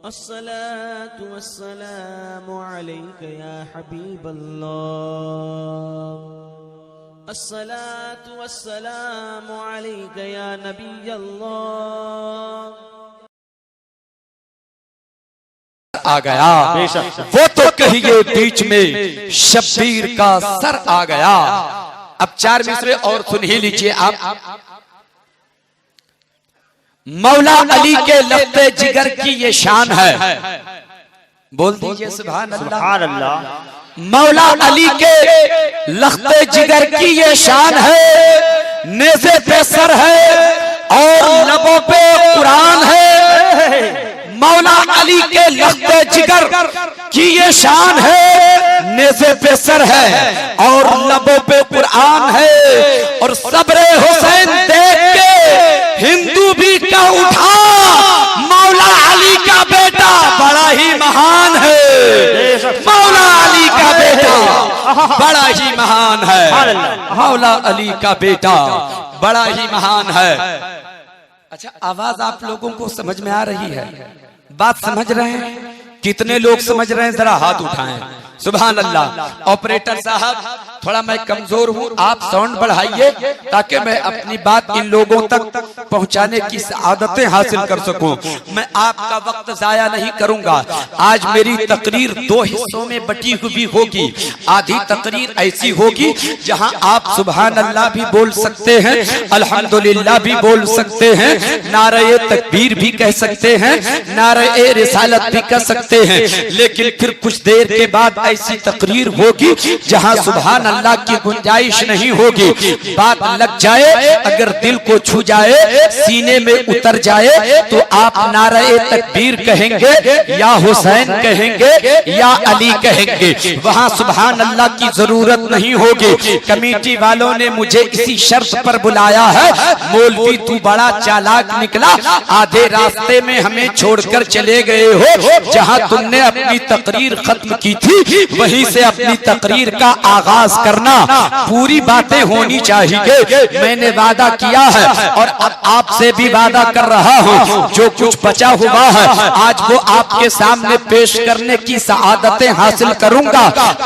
अस्सलातु वस्सलामु अलैका या हबीबल्लाह। अस्सलातु वस्सलामु अलैका या नबीयल्लाह। आ गया वो तो कहिए बीच में शब्बीर का सर आ गया। अब चार मिसरे और सुन ही लीजिए आप। मौला अली के लफ्ते जिगर की ये शान है, बोल दीजिए सुभान अल्लाह। मौला अली के लफ्ते जिगर की ये शान है, नेज़े पे सर है और लबों पे कुरान है। मौला अली के लफ्ते जिगर की ये शान है, नेज़े पे सर है और लबों पे कुरान है। और सब्रे हुसैन देख के हिंदू भी कह उठा, मौला अली का बेटा बड़ा ही महान है। मौला अली का बेटा बड़ा ही महान है। मौला अली का बेटा बड़ा ही महान है। अच्छा, आवाज आप लोगों को समझ में आ रही है? बात समझ रहे हैं? कितने लोग समझ रहे हैं? जरा हाथ उठाएं। सुभान अल्लाह। ऑपरेटर साहब, थोड़ा मैं कमजोर हूँ, आप साउंड बढ़ाइए ताकि मैं अपनी बात इन लोगों तक पहुंचाने की आदतें हासिल कर सकूं। मैं आपका वक्त जाया नहीं करूंगा। आज मेरी तकरीर दो हिस्सों में बटी हुई होगी। आधी तकरीर ऐसी होगी जहां आप सुभान अल्लाह भी बोल सकते हैं, अल्हम्दुलिल्लाह भी बोल सकते हैं, नारे तकबीर भी कह सकते हैं, नारे रिसालत भी कह सकते हैं। लेकिन फिर कुछ देर के बाद ऐसी तकरीर होगी जहां सुभान अल्लाह की गुंजाइश नहीं होगी। बात लग जाए, अगर दिल को छू जाए, सीने में उतर जाए, तो आप नारे तकबीर कहेंगे या हुसैन कहेंगे या अली कहेंगे। वहां सुभान अल्लाह की जरूरत नहीं होगी। कमेटी वालों ने मुझे इसी शर्त पर बुलाया है, मौलवी तू बड़ा चालाक निकला, आधे रास्ते में हमें छोड़कर चले गए हो। जहां तुमने अपनी तकरीर खत्म की थी वहीं से अपनी तकरीर का आगाज करना। पूरी बातें होनी चाहिए। मैंने वादा किया है और अब आपसे भी वादा कर रहा हूँ, जो कुछ बचा हुआ है आज वो आपके सामने पेश करने की सआदतें हासिल करूंगा।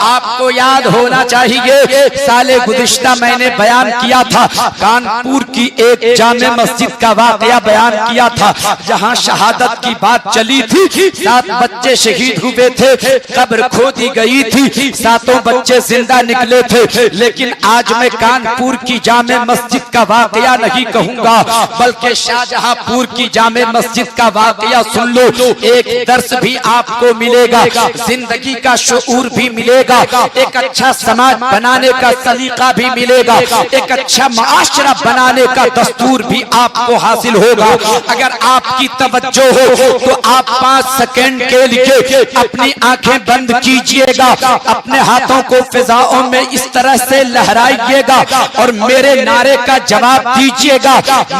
आपको याद होना चाहिए, साले गुज़िश्ता मैंने बयान किया था, कानपुर की एक जामे मस्जिद का वाकया बयान किया था, जहाँ शहादत की बात चली थी। 7 बच्चे शहीद हुए थे, कब्र खोदी गई थी, 7 बच्चे जिंदा निकले थे। लेकिन आज मैं कानपुर की जामे मस्जिद का वाकया नहीं कहूंगा, बल्कि शाहजहांपुर की जामे मस्जिद का वाकया सुन लो। एक दर्स भी आपको मिलेगा, जिंदगी का शऊर भी मिलेगा, एक अच्छा समाज बनाने का सलीका भी मिलेगा, एक अच्छा माशरा बनाने का दस्तूर भी आपको हासिल होगा। अगर आपकी तवज्जो हो तो आप 5 सेकंड के लिए अपनी आंखें बंद कीजिएगा, अपने हाथों को फिजाओं में इस तरह से लहराइएगा और मेरे नारे का जवाब दीजिएगा।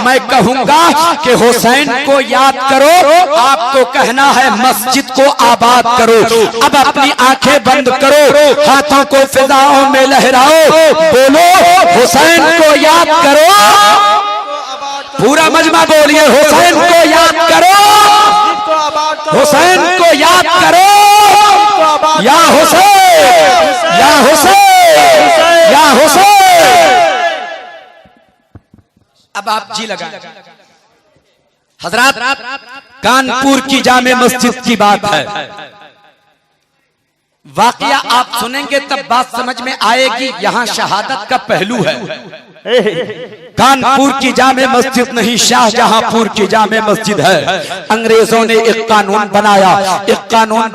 मैं कहूंगा कि हुसैन को याद करो, आपको कहना है मस्जिद को आबाद करो। अब अपनी आंखें बंद करो, हाथों को फिजाओं में लहराओ, बोलो हुसैन को याद करो। पूरा मजमा बोलिए, हुसैन को याद करो, हुसैन को याद करो, या हुसैन, या हुसैन, या हुसैन। अब आप जी लगा। हजरात, कानपुर की जामे मस्जिद की बात है। वाकया आप सुनेंगे तब बात समझ में आएगी। यहाँ शहादत का पहलू है। कानपुर की जामे मस्जिद नहीं, शाहजहांपुर की जामे मस्जिद है। अंग्रेजों ने एक कानून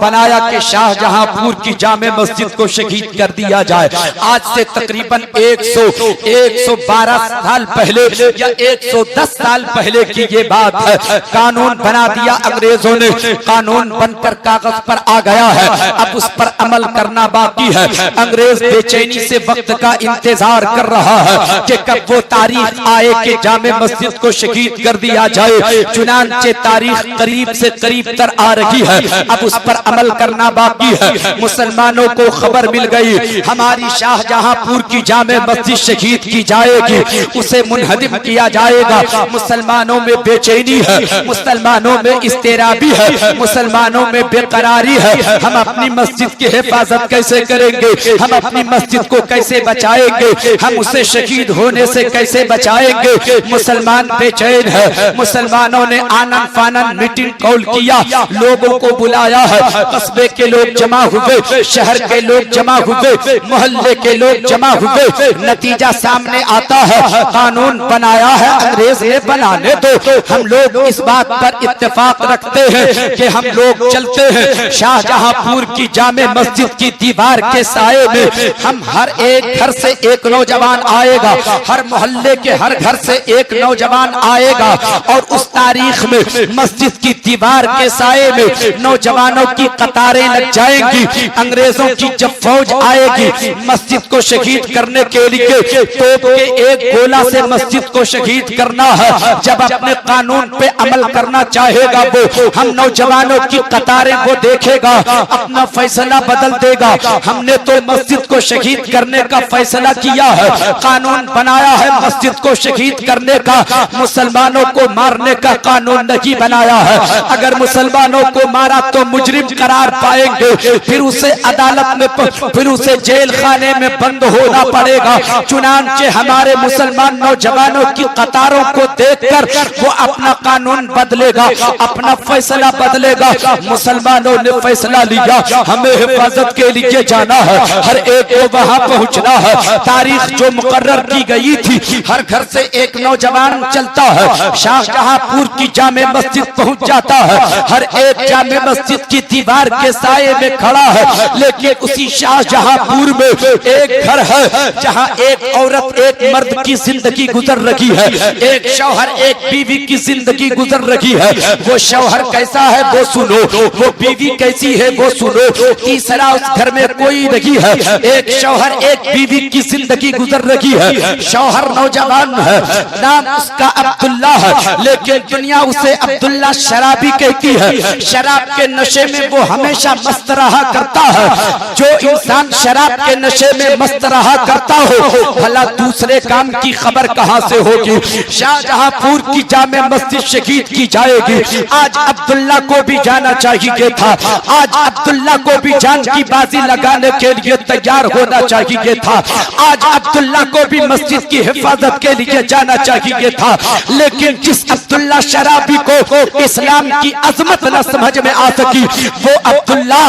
बनाया कि शाहजहांपुर की जामे मस्जिद को शहीद कर दिया जाए। आज से तकरीबन 112 साल पहले या 110 साल पहले की ये बात है। कानून बना दिया अंग्रेजों ने, कानून बनकर कागज पर आ गया है, अब उस पर अमल करना बाकी है। अंग्रेज बेचैनी से वक्त का इंतजार कर रहा है कि कब वो तारीख आए कि जामे मस्जिद को शहीद कर दिया जाए। चुनांचे तारीख करीब से करीब तर आ रही है, अब उस पर अमल करना बाकी है। मुसलमानों को खबर मिल गई हमारी शाहजहांपुर की जामे मस्जिद शहीद की जाएगी, उसे मुनहदिम किया जाएगा। मुसलमानों में बेचैनी है, मुसलमानों में इस्तेराबी है, मुसलमानों में बेकरारी है। हम अपनी मस्जिद की हिफाजत कैसे करेंगे, हम अपनी मस्जिद को कैसे बचाएंगे, हम उसे शहीद होने से कैसे बचाएंगे। मुसलमान बेचैन है। मुसलमानों ने आनन फानन मीटिंग कॉल किया, लोगों को बुलाया है। कस्बे के लोग जमा हुए, शहर के लोग जमा हुए, मोहल्ले के लोग जमा हुए। नतीजा सामने आता है, कानून बनाया है अंग्रेज ने, बनाने दो। हम लोग इस बात पर इत्तेफाक रखते हैं कि हम लोग चलते हैं शाहजहांपुर की जामे मस्जिद की दीवार के साए में। हम हर एक घर से एक नौजवान आएगा, हर मोहल्ले के हर घर से एक नौजवान आएगा, और उस तारीख में मस्जिद की दीवार के साए में नौजवानों की कतारें लग जाएंगी। अंग्रेजों की जब फौज आएगी मस्जिद को शहीद करने के लिए, तोप के एक गोला से मस्जिद को शहीद करना है। जब अपने कानून पे अमल करना चाहेगा वो, हम नौजवानों की कतारें वो देखेगा, अपना फैसला बदल देगा। हमने तो मस्जिद को शहीद करने का फैसला किया है, कानून बनाया है मस्जिद को शहीद करने का, मुसलमानों को मारने का कानून नहीं बनाया है। अगर मुसलमानों को मारा तो मुजरिम करार पाएंगे, फिर उसे अदालत में, फिर उसे जेल खाने में बंद होना पड़ेगा। चुनांचे हमारे मुसलमान नौजवानों की कतारों को देखकर वो अपना कानून बदलेगा, अपना फैसला बदलेगा। मुसलमानों ने फैसला लिया हमें हिफाजत के लिए जाना है, हर एक को वहां पहुंचना है। तारीख जो मुकर्रर की गई थी, हर घर से एक नौजवान चलता है, शाहजहांपुर की जामे मस्जिद पहुंच जाता है। हर एक जामे मस्जिद की दीवार के साए में खड़ा है, लेकिन उसी शाहजहांपुर में एक घर है जहां एक औरत एक मर्द की जिंदगी गुजर रही है, एक शौहर एक बीवी की जिंदगी गुजर रही है। वो शौहर कैसा है वो सुनो, वो बीवी कैसी है वो सुनो। तीसरा उस घर में कोई नहीं है, एक शौहर एक बीवी की जिंदगी गुजर रही है। शौहर नौजवान है, नाम उसका अब्दुल्ला है, लेकिन दुनिया उसे अब्दुल्ला शराबी कहती है। शराब के नशे में वो हमेशा मस्त रहा करता है। जो इंसान शराब के नशे में मस्त रहा करता हो, भला दूसरे काम की खबर कहां से होगी। शाहजहांपुर की जामे मस्जिद शहीद की जाएगी। आज अब्दुल्ला को भी जाना चाहिए था, आज अब्दुल्ला को भी जान की बाजी लगाने के लिए तैयार होना चाहिए था। आज अब्दुल्ला को भी मस्जिद की हिफाजत के लिए जाना चाहिए था। लेकिन जिस अब्दुल्ला शराबी को इस्लाम की अजमत न समझ में आ सकी, वो अब्दुल्ला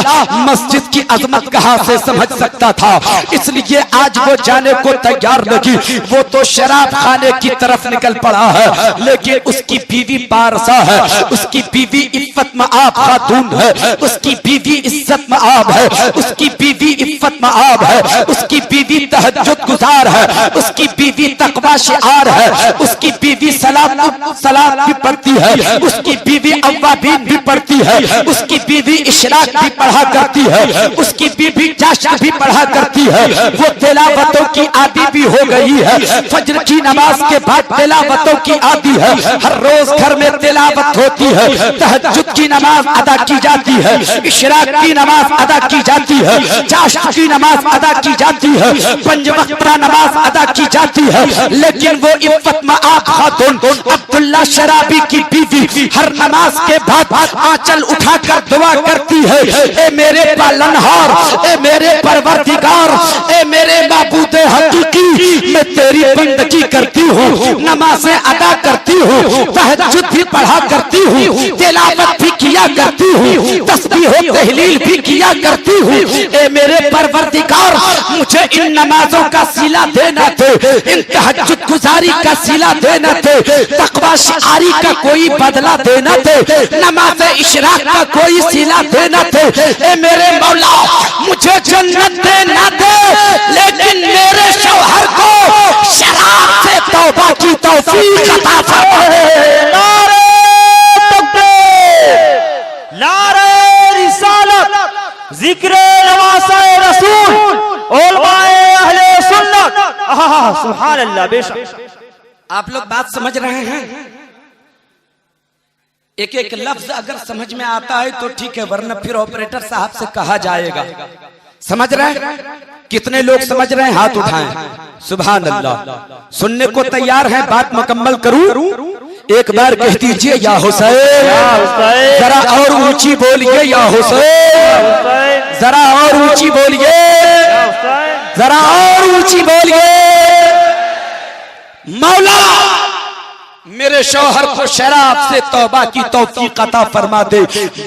मस्जिद की अजमत कहां से समझ सकता था। इसलिए आज वो जाने को तैयार नहीं, वो तो शराब खाने की तरफ निकल पड़ा है। लेकिन उसकी बीवी पारसा है, उसकी बीवी इफ्फत मआब खातून है, उसकी बीवी इज्जत मआब है, उसकी बीवी इफ्फत मआब है, उसकी बीवी तहज्जुद गुजार है, उसकी बीवी तकवा शिआर है, उसकी बीवी सलात भी पढ़ती है, उसकी बीवी अव्वाबीन भी पढ़ती है, उसकी बीवी इशराक भी पढ़ा करती है, उसकी बीवी जाशक भी पढ़ा करती है। वो तिलावतों की आदी भी हो गई है, फज्र की नमाज के बाद तिलावतों की आदी है। हर रोज घर में तिलावत होती है, तहज्जुद की नमाज अदा की जाती है, इशराक की नमाज अदा की जाती है, जाशक की नमाज अदा की जाती है, पंज वक्ता नमाज अदा की जाती है। लेकिन वो इफ्फत मआब खातून अब्दुल्ला शराबी की बीवी हर नमाज के बाद आंचल उठाकर दुआ करती है, ए मेरे पालनहार, ए मेरे परवरदिगार, ए मेरे माबूद हकीकी, मैं तेरी बंदगी करती हूँ, नमाज़ें अदा करती हूँ, तहज्जुद भी पढ़ा करती हूँ, तिलावत भी किया करती हूँ, तस्बीह और तहलील भी किया करती हूँ। ए मेरे परवरदिगार, मुझे इन नमाजों का सिला देना थे, इन तहज्जुद गुजारी का सिला देना थे, तकवा शिआरी का कोई बदला देना थे, नमाज इशराक का कोई सिला देना थे। ए मेरे मौला, मुझे जन्नत देना दे, लेकिन मेरे शौहर को शराब से तौबा की तौफीक अता फरमा। नारे तकबीर, नारे रिसालत, जिक्र नवासे रसूल, उलमाए अहले सुन्नत। सुभान अल्लाह, बेशक। आप लोग बात समझ रहे हैं? एक एक लफ्ज अगर समझ में आता है तो ठीक है, वरना फिर ऑपरेटर साहब से कहा जाएगा। समझ रहे हैं? कितने लोग समझ रहे हैं? हाथ उठाएं। सुभान अल्लाह। सुनने को तैयार हैं? बात मुकम्मल करूं? एक बार कह दीजिए या हुसैन। जरा और ऊंची बोलिए या हुसैन। जरा और ऊंची बोलिए, जरा और ऊंची बोलिए। मौला मेरे शौहर को शराब से तौबा की तौफीक अता फरमा दे।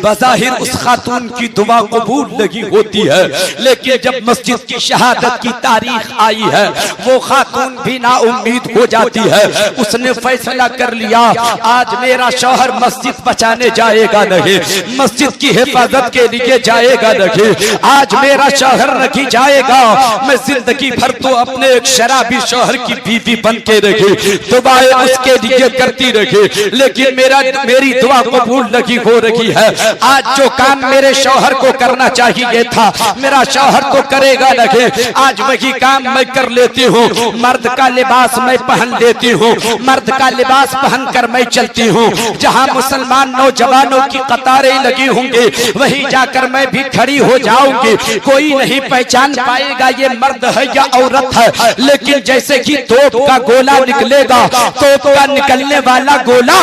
बज़ाहिर उस खातून की दुआ कबूल नहीं होती है, लेकिन जब मस्जिद की शहादत की तारीख आई है वो खातून भी नाउम्मीद हो जाती है। उसने फैसला कर लिया आज मेरा शौहर मस्जिद बचाने जाएगा नहीं, मस्जिद की हिफाजत के लिए जाएगा नहीं। आज मेरा शौहर नहीं जाएगा, मैं जिंदगी भर तो अपने एक शराबी शौहर की बीवी बन के रही, दुआएं उसके लिए करती रही, लेकिन मेरी दुआ कबूल नहीं हो रही है। आज जो काम मेरे शौहर को करना चाहिए था मेरा शौहर तो करेगा नहीं, आज वही काम मैं कर लेती हूँ। मर्द का लिबास मैं पहन लेती हूँ, मर्द का लिबास पहनकर मैं चलती हूँ। जहाँ मुसलमान नौजवानों की कतारें लगी होंगी वहीं जाकर मैं भी खड़ी हो जाऊंगी। कोई नहीं पहचान पाएगा ये मर्द है या औरत है, लेकिन जैसे कि तोप का गोला निकलेगा, तोप का निकलने वाला गोला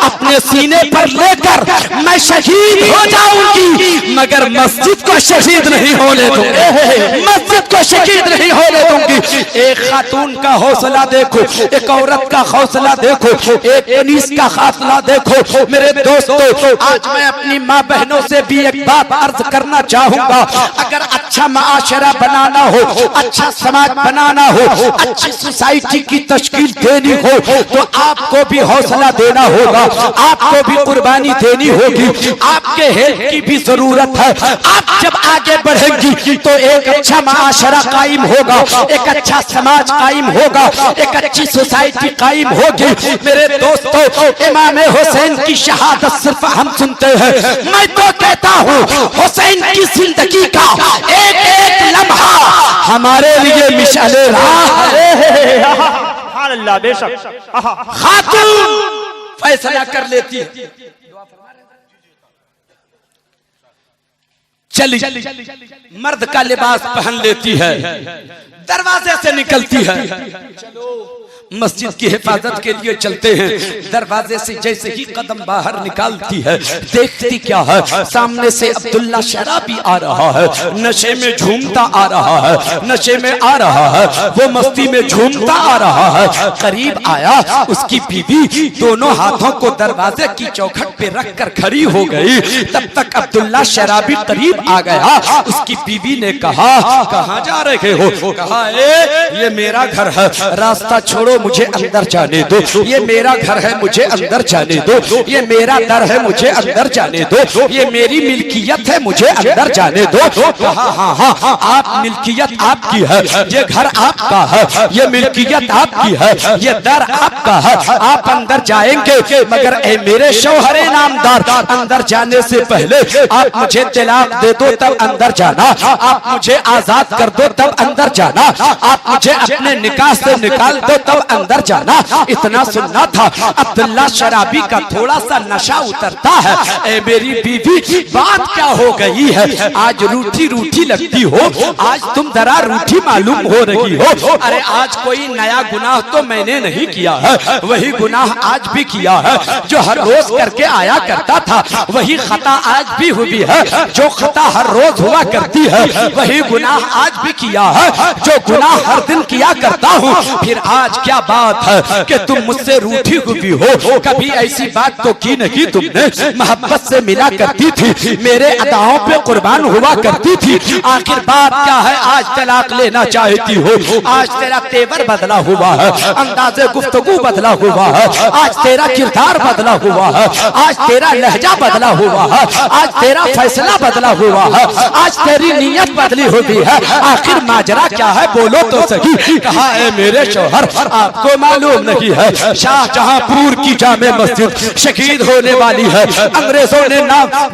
अपने सीने पर लेकर मैं शहीद हो जाऊंगी, मगर मस्जिद को शहीद नहीं होने दूंगी, मस्जिद को शहीद नहीं होने दूंगी। एक खातून का हौसला देखो, एक औरत का हौसला देखो, एक अनीस का हौसला देखो। मेरे दोस्तों, आज मैं अपनी माँ बहनों से भी एक बात अर्ज करना चाहूंगा। अगर अच्छा माशरा बनाना हो, अच्छा समाज बनाना हो, अच्छी सोसाइटी की तश्कील देनी हो तो आपको भी हौसला देना होगा, आपको भी कुर्बानी देनी होगी, आपके हेल्प की भी जरूरत है। आप जब आगे बढ़ेंगी तो एक अच्छा माशरा कायम होगा, एक अच्छा समाज कायम होगा, एक अच्छी सोसाइटी कायम होगी। मेरे दोस्तों, इमाम हुसैन की शहादत सिर्फ हम सुनते हैं, मैं तो कहता हूँ हुसैन की जिंदगी का एक एक लम्हा हमारे लिए मिसाले राह है। अल्लाह, बेशक। खातून फैसला कर लेती है, चली मर्द का लिबास पहन लेती है, दरवाजे से निकलती है, चलो मस्जिद की हिफाजत के लिए चलते हैं। दरवाजे से जैसे ही कदम बाहर निकालती है देखती क्या है, सामने से अब्दुल्ला शराबी आ रहा है, नशे में झूमता आ रहा है, नशे में आ रहा है, वो मस्ती में झूमता आ रहा है। करीब आया, उसकी बीवी दोनों हाथों को दरवाजे की चौखट पे रख कर खड़ी हो गई। तब तक अब्दुल्ला शराबी करीब आ गया। उसकी बीवी ने कहा कहाँ जा रहे हो? कहा ये मेरा घर है, रास्ता छोड़ो, मुझे अंदर जाने दो, ये मेरा घर है, मुझे अंदर जाने दो, ये मेरा दर है, मुझे अंदर जाने दो, ये मेरी मिल्कियत है, मुझे अंदर जाने दो। हाँ हाँ हाँ, आप मिल्कियत आपकी है, ये घर आपका है, ये मिल्कियत आपकी है, ये दर आपका है, आप अंदर जाएंगे, मगर ए मेरे शौहरे नामदार, अंदर जाने से पहले आप मुझे तलाक दे दो तब अंदर जाना, आप मुझे आजाद कर दो तब अंदर जाना, आप मुझे अपने निकाह से निकाल दो तब अंदर जाना। इतना सुनना था। अब्दुल्ला शराबी का थोड़ा सा नशा उतरता है। ए मेरी बीवी, बात क्या हो गई है? आज रूठी रूठी लगती हो, आज तुम जरा रूठी मालूम हो रही हो। अरे आज कोई नया गुनाह तो मैंने नहीं किया है, वही गुनाह आज भी किया है जो हर रोज करके आया करता था, वही खता आज भी हुई है जो खता हर रोज हुआ करती है, वही गुनाह आज भी किया है जो गुनाह हर दिन किया करता हूँ। फिर आज क्या बात है कि तुम मुझसे रूठी हुई हो? कभी ऐसी बात तो की नहीं तुमने, मोहब्बत से मिला करती थी, मेरे अदाओं पे कुर्बान हुआ करती थी, आखिर बात क्या है? आज तलाक लेना चाहती हो? आज तेरा तेवर बदला हुआ है, अंदाज़े गुफ्तगू बदला हुआ है, आज तेरा किरदार बदला हुआ है, आज तेरा लहजा बदला हुआ है, आज तेरा फैसला बदला हुआ है, आज तेरी नीयत बदली हुई है। आखिर माजरा क्या है? बोलो तो सही। कहा है मेरे शौहर आपको मालूम नहीं है शाहजहांपुर की जामे मस्जिद शहीद होने वाली है। अंग्रेजों ने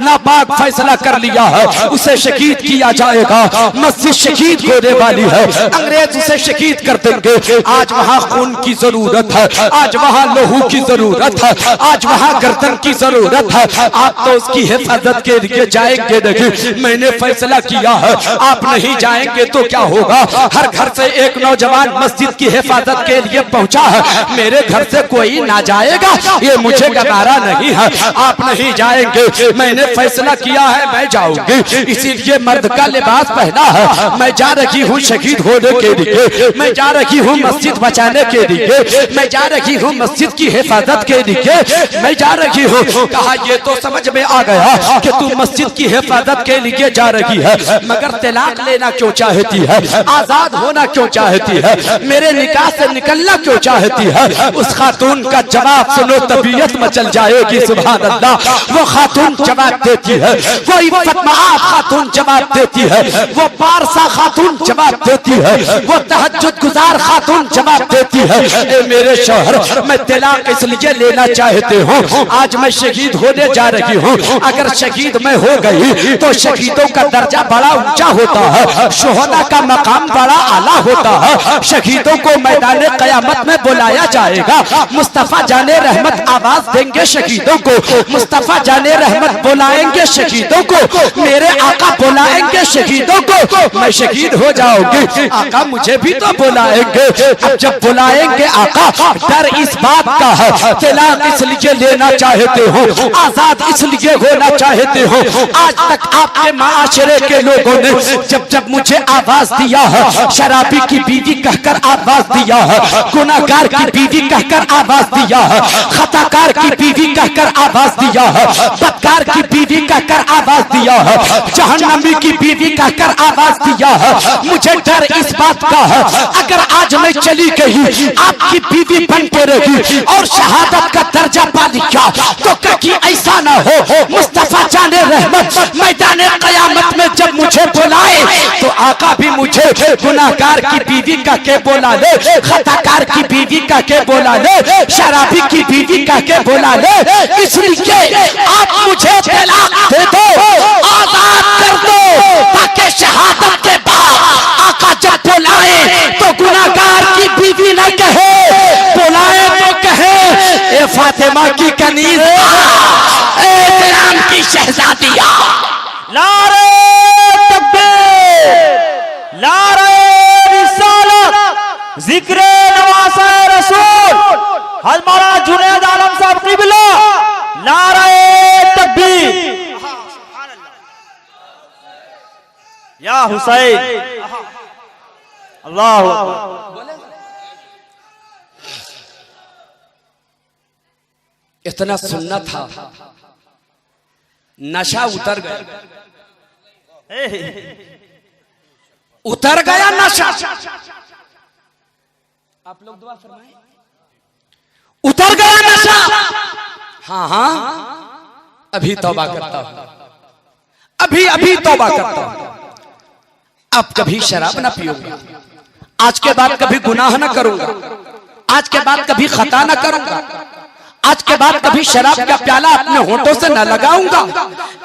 नापाक फैसला कर लिया है, उसे शहीद किया जाएगा। मस्जिद शहीद होने वाली है, अंग्रेज उसे शहीद कर देंगे। आज वहाँ खून की जरूरत है, आज वहाँ लहू की जरूरत है, आज वहाँ गर्दन की जरूरत है। आप तो उसकी हिफाजत के लिए जाएंगे नहीं, मैंने फैसला किया है। आप नहीं जाएंगे तो क्या होगा? हर घर से एक नौजवान मस्जिद की हिफाजत के लिए पहुंचा है, मेरे घर से कोई ना जाएगा, ये मुझे गवारा नहीं है। आप नहीं जाएंगे, मैंने फैसला किया है, मैं जाऊंगी। इसीलिए मर्द का लिबास पहना है। मैं जा रही हूँ शहीद होने के लिए, मैं जा रही हूँ मस्जिद बचाने के लिए, मैं जा रही हूँ मस्जिद की हिफाजत के लिए, मैं जा रही हूँ। कहा ये तो समझ में आ गया कि तू मस्जिद की हिफाजत के लिए जा रही है, मगर तलाक लेना क्यों चाहती है? आजाद होना क्यों चाहती है? मेरे निकाह से निकलना क्यों चाहती है? उस खातून का जवाब सुनो, तबीयत मचल जाएगी। सुभान अल्लाह। वो खातून जवाब देती है, वो इफ़्फ़तमआब खातून जवाब देती है, वो पारसा खातून जवाब देती है, वो तहज्जुद गुजार खातून जवाब देती है। ए मेरे शौहर, मैं तलाक इसलिए लेना चाहते हूँ, आज मैं शहीद होने जा रही हूँ। अगर शहीद मैं हो गई तो शहीदों का दर्जा बड़ा ऊंचा होता है, शोहदा का मकाम बड़ा आला होता है। शहीदों को मैदान क़यामत में बुलाया जाएगा। मुस्तफा जाने रहमत आवाज देंगे शहीदों को, मुस्तफा जाने रहमत बुलाएंगे शहीदों को, मेरे आका बुलाएंगे शहीदों को। मैं शहीद हो जाऊंगी, आका मुझे भी तो बुलाएंगे। अब जब बुलाएंगे आका, डर इस बात का है, तलाक इसलिए लेना चाहते हो, आजाद इसलिए होना चाहते हो। आज तक आपके माशरे के लोगों ने जब जब मुझे आवाज दिया है, शराबी की बीवी कहकर आवाज दिया है, गुनाहगार की बीवी कहकर आवाज दिया है, खताकार की बीवी कहकर आवाज दिया है, बदकार की बीवी कहकर आवाज दिया है, जहन्नमी की बीवी कहकर आवाज दिया है। मुझे डर इस बात का है, अगर आज मैं चली गई, आपकी बीवी बन के रही और शहादत का दर्जा पा लिया, तो कहीं ऐसा ना हो मुस्तफा जाने रहमत मैदान क़यामत में जब मुझे बुलाए तो आका भी मुझे गुनाहगार की बीवी का के बोला ले, खताकार की बीवी का के बोला ले, शराबी की बीवी का के बोला ले। इसलिए आप मुझे तलाक दे दो, आजाद कर दो, ताकि शहादत के बाद आका जब बुलाए तो गुनाहगार की बीवी न कहे, बुलाए तो कहे ए फातिमा की कनीज, ए राम की शहजादिया। नारे तकबीर, नारे रिसालत, जिक्र नवासा रसूल, हमारा जुनैद आलम साहब क़िबला। नारे तकबीर, या हुसैन, अल्लाह अकबर। इतना सुनना था, नशा उतर गया, उतर गया नशा। आप लोग दुआ फरमाएं, उतर गया नशा। हाँ हाँ, अभी तौबा करता हूं, अभी अभी तौबा करता हूं। अब कभी शराब ना पीऊंगा, आज के बाद कभी गुनाह ना करूंगा, आज के बाद कभी खता ना करूंगा, आज के बाद कभी शराब का प्याला अपने होठों से न लगाऊंगा।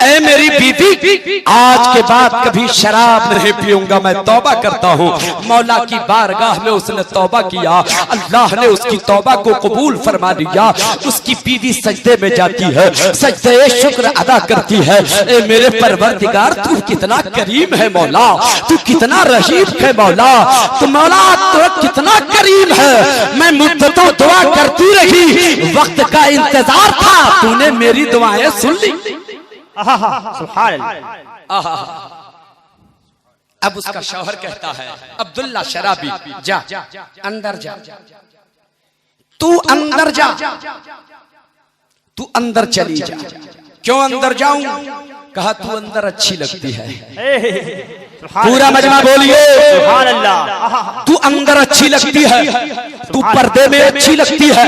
ऐ मेरी बीवी, आज के बाद कभी शराब नहीं पीऊंगा, मैं तौबा करता हूँ। मौला की बारगाह में उसने तौबा किया, अल्लाह ने उसकी तौबा को कबूल फरमा लिया। उसकी बीवी सजदे में जाती है, सजदे शुक्र अदा करती है। ऐ मेरे परवरदिगार, तू कितना करीम है मौला, तू कितना रहीम है मौला, तू मौला तो कितना करीम है। मैं मुद्दतों दुआ करती रही, वक्त का इंतजार था, तूने मेरी दुआएं सुन ली। सुभान अल्लाह। अब उसका शौहर कहता है, अब्दुल्ला शराबी, जा अंदर जा, तू अंदर जा, तू अंदर चली जा। क्यों अंदर जाऊं? कहा तू अंदर अच्छी लगती है। पूरा मजमा बोलिए सुभान अल्लाह। तू अंदर अच्छी लगती है, तू पर्दे में अच्छी लगती है,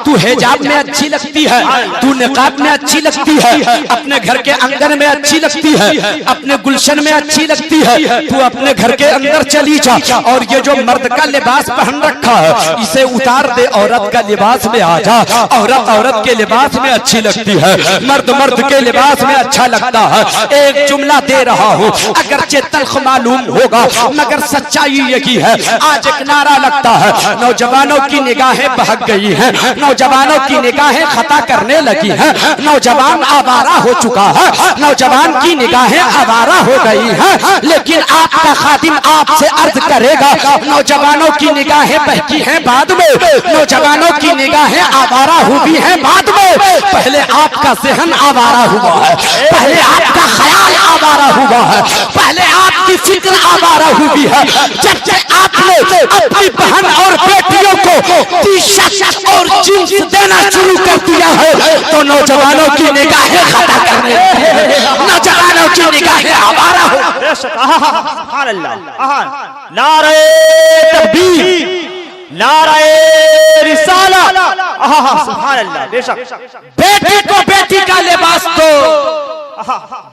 तू हिजाब में अच्छी लगती है, तू निकाब में अच्छी लगती है, अपने घर के आंगन में अच्छी लगती है, अपने गुलशन में अच्छी लगती है। तू अपने घर के अंदर चली जा और ये जो मर्द का लिबास पहन रखा है इसे उतार दे, औरत का लिबास में आ जा। औरत औरत के लिबास में अच्छी लगती है, मर्द मर्द के लिबास में अच्छा लगता है। एक जुमला दे रहा हूँ, अगरचे तल्ख मालूम होगा मगर सच्चाई यही है। आज एक नारा लगता है, नौजवानों की निगाहें बहक गई हैं, नौजवानों की निगाहें खता करने लगी हैं, नौजवान आवारा हो चुका है, नौजवान की निगाहें आवारा हो गई हैं। लेकिन आपका खादिम आपसे अर्ज करेगा, नौजवानों की निगाहें बहकी हैं बाद में, नौजवानों की निगाहें आवारा हुई हैं बाद में। पहले आपका ज़हन आवारा हुआ है, पहले आपका ख्याल आवारा हुआ है, पहले आपकी फिक्र आवारा हुई है। जब से आपने अपनी बहन और बेटियों को टी-शर्ट और जींस देना शुरू कर दिया है तो नौजवानों की निगाहें खता करने, नौजवानों की निगाहें आवारा हो। सुभान अल्लाह। नारे तकबीर, नारे रिसालत। सुभान अल्लाह। बेशक बेटे को बेटी का लिबास दो,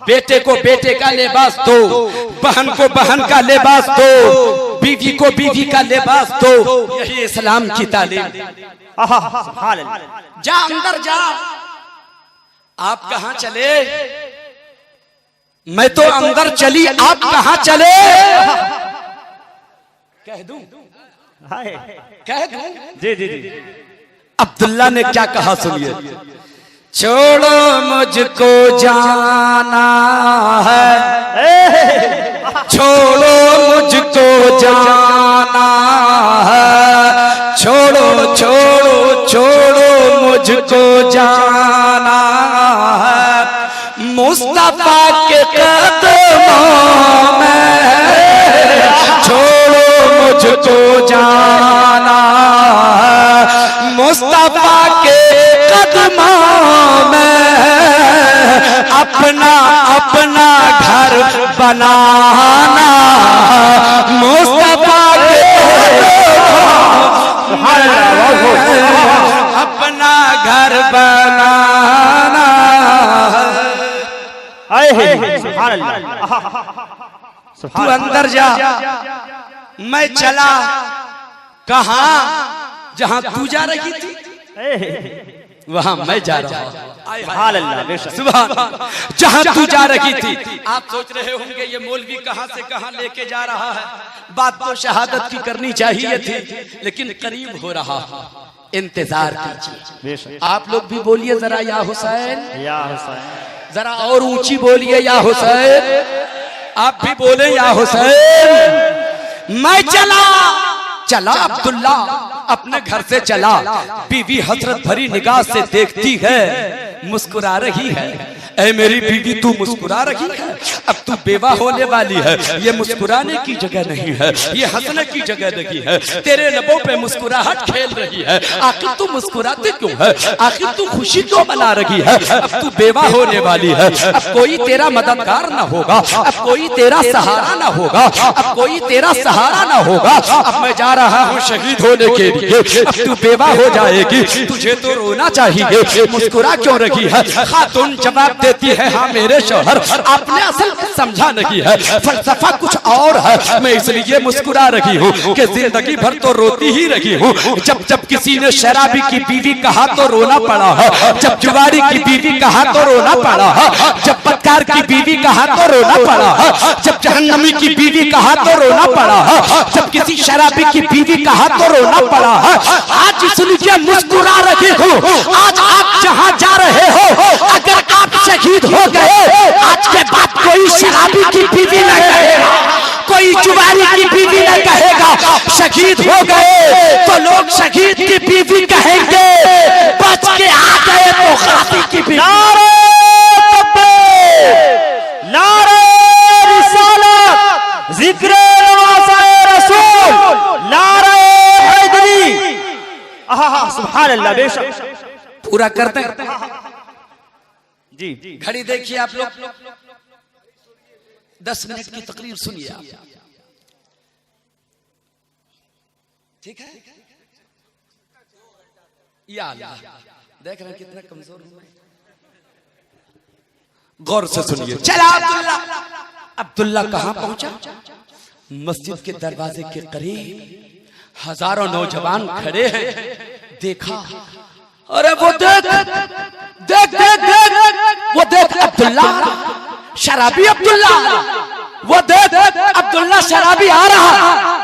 बेटे को बेटे का लिबास दो, बहन को बहन का लिबास दो, बीवी को बीवी का लिबास दो। यही इस्लाम की तालीम। सुभान अल्लाह। जा अंदर जा। आप कहाँ चले? मैं तो अंदर चली, आप कहाँ चले? कह दूं? कह दूं? जी जी जी। अब्दुल्ला ने क्या कहा सुनिए, छोड़ो मुझको जाना है, छोड़ो मुझको जाना है, छोड़ो छोड़ो छोड़ो मुझको जाना है, मुस्तफा के कदमों में छोड़ो मुझको जाना है, मुस्तफा के कदमों में अपना अपना घर बनाना, मुस्तफा के अपना घर बनाना। सुभान अल्लाह। तू अंदर जा, मैं चला कहाँ? जहाँ तू जा रही थी वहां मैं जा रहा हूं। सुभान अल्लाह। बेशक सुभान। जहां तू जा रही थी, आप सोच रहे होंगे ये मौलवी कहां से कहां लेके जा रहा है। बात तो शहादत की करनी चाहिए थी, लेकिन करीब हो रहा है, इंतजार कीजिए। आप लोग भी बोलिए जरा, या हुसैन, या हुसैन। जरा और ऊंची बोलिए, या हुसैन। आप भी बोले, या हुसैन। मैं चला चला अब्दुल्ला अपने घर से चला। बीवी हसरत भरी निगाह से देखती है, मुस्कुरा रही है। ऐ मेरी बीवी, तू मुस्कुरा रही है, अब तू बेवा होने वाली है। ये मुस्कुराने की जगह नहीं है, ये हंसने की जगह नहीं है। तेरे लबों पे मुस्कुराहट खेल रही है, आखिर तू मुस्कुराती क्यों है? आखिर तू खुशी क्यों मना रही है? अब तू बेवा होने वाली है, अब कोई तेरा मददगार ना होगा, अब कोई तेरा सहारा ना होगा, अब कोई तेरा सहारा ना होगा। अब मैं जा रहा हूँ शहीद होने के लिए, अब तू बेवा हो जाएगी, तुझे तो रोना चाहिए, मुस्कुरा क्यों रही है? खातून जवाब देती है, हाँ मेरे शौहर, आपने असल समझा नहीं है, फलसफा कुछ और है। मैं इसलिए मुस्कुरा रही हूँ कि जिंदगी भर तो रोती ही रही हूँ। जब जब किसी ने शराबी की बीवी कहा तो रोना पड़ा है, जब जुआरी की बीवी कहा तो रोना पड़ा है, जब बदकार की बीवी कहा तो रोना पड़ा है, जब जहन्नमी की बीवी कहा तो रोना पड़ा है, जब किसी शराबी की बीवी कहा तो रोना पड़ा है। आज इसलिए मुस्कुरा रही हूँ। आज आप जहाँ जा रहे हो, अगर आप शहीद हो गए, आज के बाद कोई शराबी की बीवी न कहेगा, कोई जुआरी की बीवी न कहेगा। शहीद हो गए तो लोग शहीद की बीवी कहेंगे, बच के आ गए तो खाती की बीवी। नारे तकबीर, नारे रिसालत, जिक्र नवाज़े रसूल, नारे हैदरी। सुभान अल्लाह। बेशक पूरा करते हैं। जी। घड़ी देखिए आप लोग, 10 मिनट की तकरीर सुनिए आप, ठीक है? या अल्लाह, देख रहे हैं कितना कमजोर हूं मैं। गौर से सुनिए। चला अब्दुल्ला कहां पहुंचा? मस्जिद के दरवाजे के करीब हजारों नौजवान खड़े हैं। देखा, अरे वो देख देख देख देख, वो देख अब्दुल्ला, शराबी अब्दुल्ला, वो देख अब्दुल्ला शराबी आ रहा।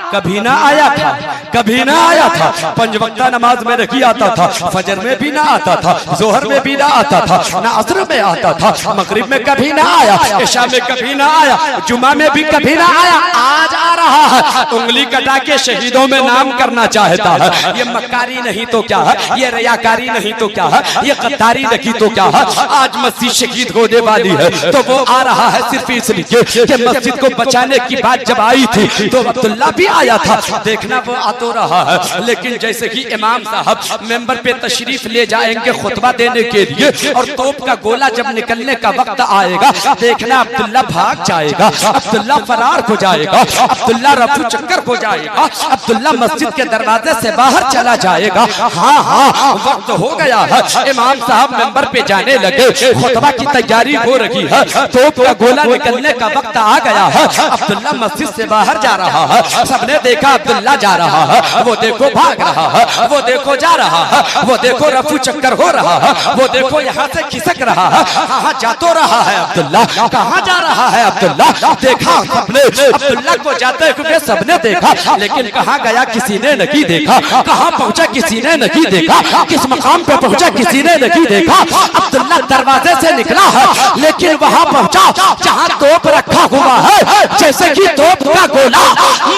कभी ना आया था, कभी ना आया था। 5 वक्ता नमाज में नहीं आता था, फजर में भी ना आता था, जोहर में भी ना आता था, ना असर में आता था, मगरिब में कभी ना आया, इशा में कभी ना आया, जुमा में भी कभी ना आया। आज आ रहा है, उंगली कटा के शहीदों में नाम करना चाहता है। ये मक्कारी नहीं तो क्या है, ये रियाकारी नहीं तो क्या है, ये गद्दारी नहीं तो क्या है। आज मस्जिद शहीद होने वाली है तो वो आ रहा है सिर्फ इसलिए कि मस्जिद को बचाने की बात जब आई थी तो अब्दुल्ला भी आया था। देखना वो आ तो रहा है, लेकिन जैसे कि इमाम साहब मेंबर पे तशरीफ ले जाएंगे खुतबा देने के लिए और तोप का गोला जब निकलने का वक्त आएगा, देखना अब्दुल्ला भाग जाएगा, अब्दुल्ला फरार हो जाएगा, अब्दुल्ला रफू चक्कर हो जाएगा, अब्दुल्ला मस्जिद के दरवाजे से बाहर चला जाएगा। हाँ हाँ, वक्त हो गया है। इमाम साहब मेंबर पे जाने लगे, खुतबा की तैयारी हो रही है, तोप का गोला निकलने का वक्त आ गया है। अब्दुल्ला मस्जिद से बाहर जा रहा है। सबने देखा अब्दुल्ला जा रहा है, वो देखो भाग रहा है, वो देखो जा रहा है, वो देखो रफू चक्कर हो रहा है, वो देखो यहाँ से खिसक रहा है। कहाँ जा तो रहा है अब्दुल्ला, कहाँ जा रहा है अब्दुल्ला? देखा सबने अब्दुल्ला को जाते हुए, सबने देखा, लेकिन कहाँ गया किसी ने नहीं देखा। कहाँ पहुंचा किसी ने नहीं देखा, किस मकाम पे पहुंचा किसी ने नहीं देखा। अब्दुल्ला दरवाजे से निकला है, लेकिन वहां पहुंचा जहां तोप रखा हुआ है, जैसे कि तोप का गोला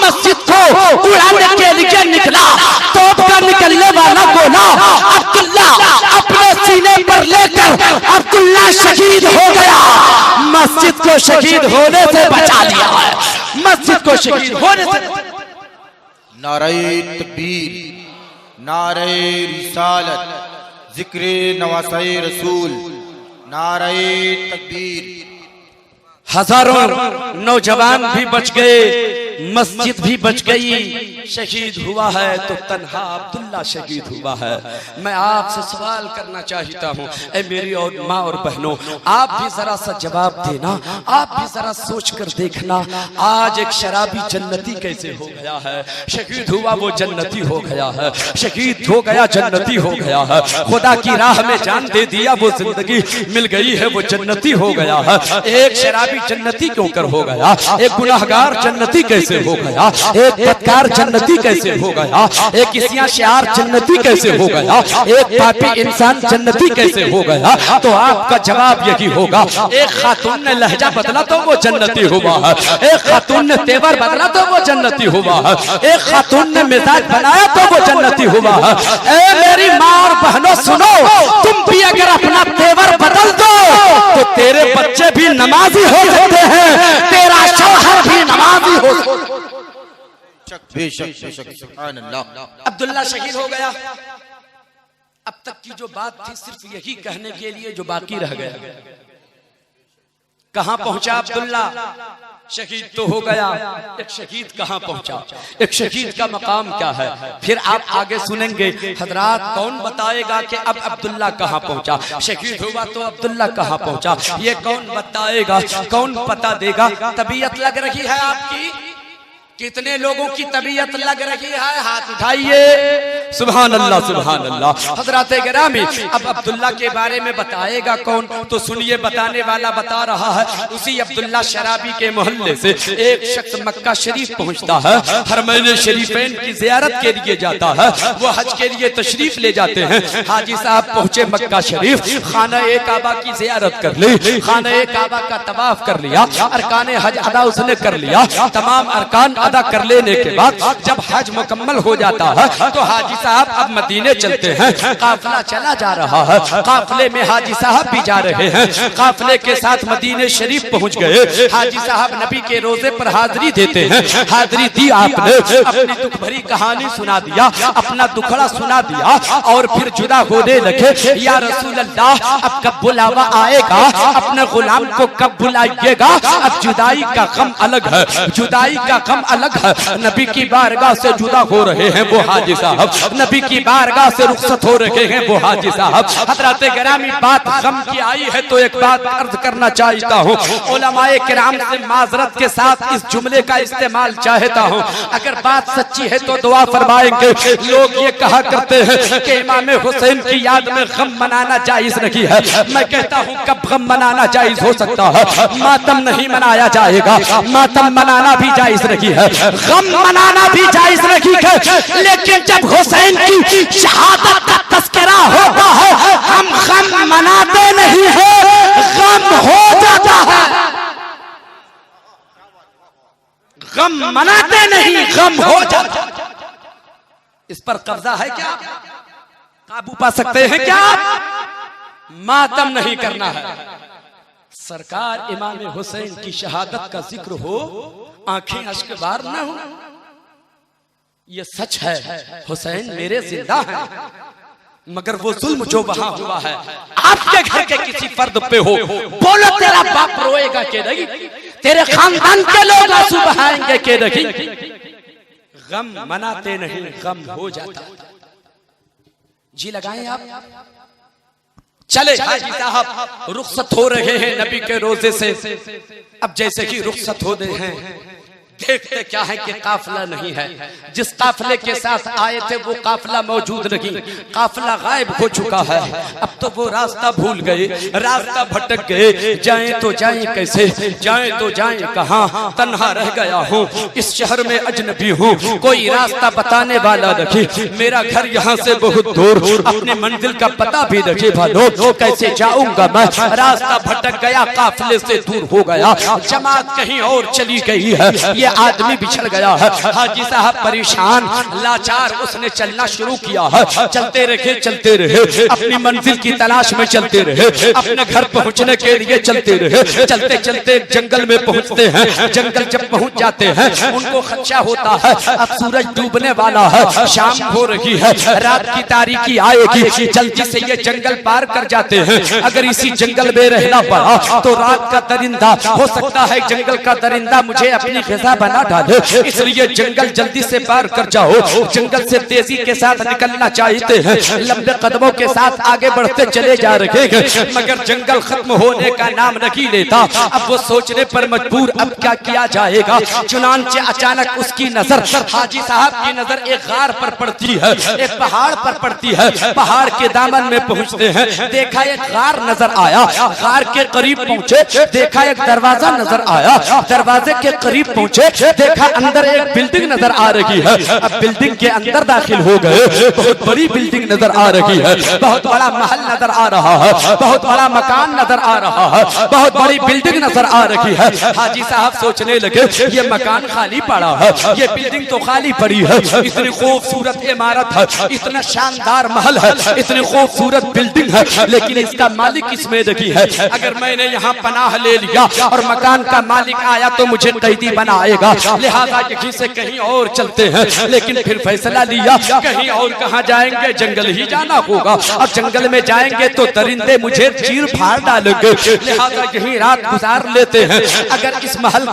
मस्जिद को उड़ाने के लिए निकला। तोप का निकलने वाला गोला अब्दुल्ला अपने सीने पर लेकर अब्दुल्ला शहीद हो गया। मस्जिद को शहीद होने से बचा लिया है, मस्जिद को शहीद होने से। नारे तकबीर, नारे रिसालत, जिक्रे नवासे रसूल, नारे तकबीर। हजारों नौजवान भी बच गए, मस्जिद भी बच गई। शहीद हुआ है तो तन्हा अब्दुल्ला शहीद हुआ है। मैं आपसे सवाल करना चाहता हूँ, ऐ मेरी और माँ और बहनों, आप भी जरा सा जवाब देना, आप भी जरा सोच कर देखना। आज एक शराबी जन्नती कैसे हो गया है? शहीद हुआ वो जन्नती हो गया है, शहीद हो गया जन्नती हो गया है। खुदा की राह में जान दे दिया, वो जिंदगी मिल गई है, वो जन्नती हो गया है। एक शराबी जन्नती क्यों कर हो गया? एक गुनाहगार जन्नती कैसे हो गया? एक बदकार जन्नती कैसे हो गया? एक इसिया शार जन्नती कैसे हो गया? एक पापी इंसान जन्नती कैसे हो गया? तो आपका जवाब यही होगा, एक खातून ने लहजा बदला तो वो जन्नती हुआ है, एक खातून ने तेवर बदला तो वो जन्नती हुआ है, एक खातून ने मिजाज बनाया तो वो जन्नती हुआ है। ए मेरी माँ और बहनों सुनो, तुम भी अगर अपना तेवर बदल दो तो तेरे बच्चे भी नमाजी हो सकते हैं, तेरा शौहर भी नमाजी हो सकता है। बेशक बेशक, सुभान अल्लाह। अब्दुल्ला शहीद हो गया। अब तक की जो बात थी सिर्फ यही कहने के लिए जो बाकी रह गया। कहां पहुंचा अब्दुल्ला? शहीद तो हो गया, एक शहीद कहां पहुंचा? एक शहीद का मकाम क्या है? फिर आप आगे सुनेंगे। हजरात, कौन बताएगा कि अब अब्दुल्ला कहां पहुंचा? शहीद हुआ तो अब्दुल्ला कहां पहुंचा? ये कौन बताएगा, कौन पता देगा? तबीयत लग रही है आपकी? कितने लोगों की तबीयत लग रही है? हाथ उठाइए। सुभान अल्लाह, सुभान अल्लाह। हजरात गिरामी, अब अब्दुल्ला के बारे में बताएगा कौन? तो सुनिए, बताने वाला बता रहा है। उसी अब्दुल्ला शराबी के मोहल्ले से एक शख्स मक्का शरीफ पहुंचता है, हरमैन शरीफैन की जियारत के लिए जाता है। वो हज के लिए तशरीफ ले जाते हैं। हाजी साहब पहुंचे मक्का शरीफ, खाना-ए काबा की जियारत कर ली, खाना-ए काबा का तवाफ कर लिया, अरकान हज अदा उसने कर लिया, तमाम अरकान अदा कर लेने के बाद जब हज मुकम्मल हो जाता है तो हाजी साहब अब मदीने चलते हैं। काफिला चला जा रहा है, काफिले में हाजी साहब भी जा रहे हैं। काफिले के साथ मदीने शरीफ पहुंच गए। हाजी साहब नबी के रोजे पर हाजिरी देते हैं। हाजिरी दी आपने, अपनी दुख भरी कहानी सुना दिया, अपना दुखड़ा सुना दिया और फिर जुदा होने लगे। या रसूल अल्लाह, अब कब बुलावा आएगा, अपने गुलाम को कब बुलाइएगा? अब जुदाई का गम अलग है, जुदाई का गम अलग है। नबी की बारगाह से जुदा हो रहे हैं वो हाजी साहब, नबी की बारगाह से रुखसत हो रहे हैं वो हाजी साहब। हज़रत गिरामी, बात गम की आई है तो एक बात अर्ज करना चाहता हूँ। उलमाए किराम से माजरत के साथ इस जुमले का इस्तेमाल चाहता हूँ। अगर बात सच्ची है तो दुआ फरमाएंगे। लोग ये कहा करते हैं कि इमाम हुसैन की याद में गम मनाना जायज नहीं है। मैं कहता हूँ कब गम मनाना जायज हो सकता है? मातम नहीं मनाया जाएगा, मातम मनाना भी जायज नहीं है, गम मनाना भी जायज नहीं है। लेकिन जब हुसैन की शहादत का तस्करा होता है हम गम मनाते नहीं है, गम हो जाता है। गम मनाते नहीं, गम हो जाता है। इस पर कब्जा है क्या? काबू पा सकते हैं क्या? मातम नहीं करना है। सरकार इमाम हुसैन की शहादत का जिक्र हो, आंखें अश्कबार न हो। ये सच है, हुसैन मेरे जिंदा हैं, मगर वो जुल्म जो वहां हुआ है आपके घर के किसी फर्द पे हो, बोलो तेरा बाप रोएगा के नहीं, तेरे खानदान के लोग आंसू बहाएंगे के नहीं। गम मनाते नहीं, गम हो जाता। जी लगाएं आप। चले हाजी साहब रुखसत हो रहे हैं नबी के रोजे से। अब जैसे कि रुखसत हो रहे हैं, देखते क्या है कि काफिला नहीं है। जिस काफिले के साथ आए थे वो काफिला मौजूद नहीं, काफिला गायब हो चुका है। अब तो वो रास्ता भूल गए, रास्ता भटक गए। जाएं तो जाएं कैसे, जाएं तो जाएं कहाँ? तन्हा रह गया हूँ, इस शहर में अजनबी हूँ, कोई रास्ता बताने वाला नहीं। मेरा घर यहाँ से बहुत दूर, अपनी मंजिल का पता भी नहीं भालो, कैसे जाऊंगा मैं? रास्ता भटक गया, काफिले से दूर हो गया, जमात कहीं और चली गई है, ये आदमी बिछड़ गया है। हाजी साहब परेशान लाचार, उसने चलना शुरू किया है। चलते रहे, अपनी मंजिल की तलाश में चलते रहे, अपने घर पहुंचने के लिए चलते रहे। चलते चलते जंगल में पहुंचते हैं। जंगल जब पहुंच जाते हैं उनको खदशा होता है, अब सूरज डूबने वाला है, शाम हो रही है, रात की तारीकी आएगी। जल्दी से ये जंगल पार कर जाते हैं। अगर इसी जंगल में रहना पड़ा तो रात का दरिंदा हो सकता है, जंगल का दरिंदा मुझे अपनी ग़िज़ा बना डाले, इसलिए जंगल जल्दी से पार कर जाओ। जंगल से तेजी के साथ निकलना चाहते हैं, लंबे कदमों के साथ आगे बढ़ते चले जा रहे हैं, मगर जंगल खत्म होने का नाम नहीं लेता। अब वो सोचने पर मजबूर, अब क्या किया जाएगा? चुनांचे अचानक उसकी नजर, हाजी साहब की नजर एक गार पर पड़ती है, एक पहाड़ पर पड़ती है। पहाड़ के दामन में पहुंचते हैं, देखा एक गार नजर आया। गार के करीब पहुंचे, देखा एक दरवाजा नजर आया। दरवाजे के करीब पहुंचे, देखा अंदर एक बिल्डिंग नजर आ रही है। अब बिल्डिंग के अंदर दाखिल हो गए, बहुत बड़ी बिल्डिंग नजर आ रही है, बहुत बड़ा महल नजर आ रहा है, बहुत बड़ा मकान नजर आ रहा है, बहुत बड़ी बिल्डिंग नजर आ रही है। हाजी साहब सोचने लगे ये मकान खाली पड़ा है, ये बिल्डिंग तो खाली पड़ी है, इतनी खूबसूरत इमारत है, इतना शानदार महल है, इतनी खूबसूरत बिल्डिंग है, लेकिन इसका मालिक इसमें नहीं है। अगर मैंने यहाँ पनाह ले लिया और मकान का मालिक आया तो मुझे कैदी बनाएगा, लिहाजा यहीं से कहीं और चलते हैं। लेकिन फिर फैसला लिया कहीं और कहाँ जाएंगे, जंगल ही जाना होगा, और जंगल में जाएंगे तो दरिंदे मुझे चीर फाड़ डालेंगे, लिहाजा यहीं रात गुजार लेते हैं। अगर इस महल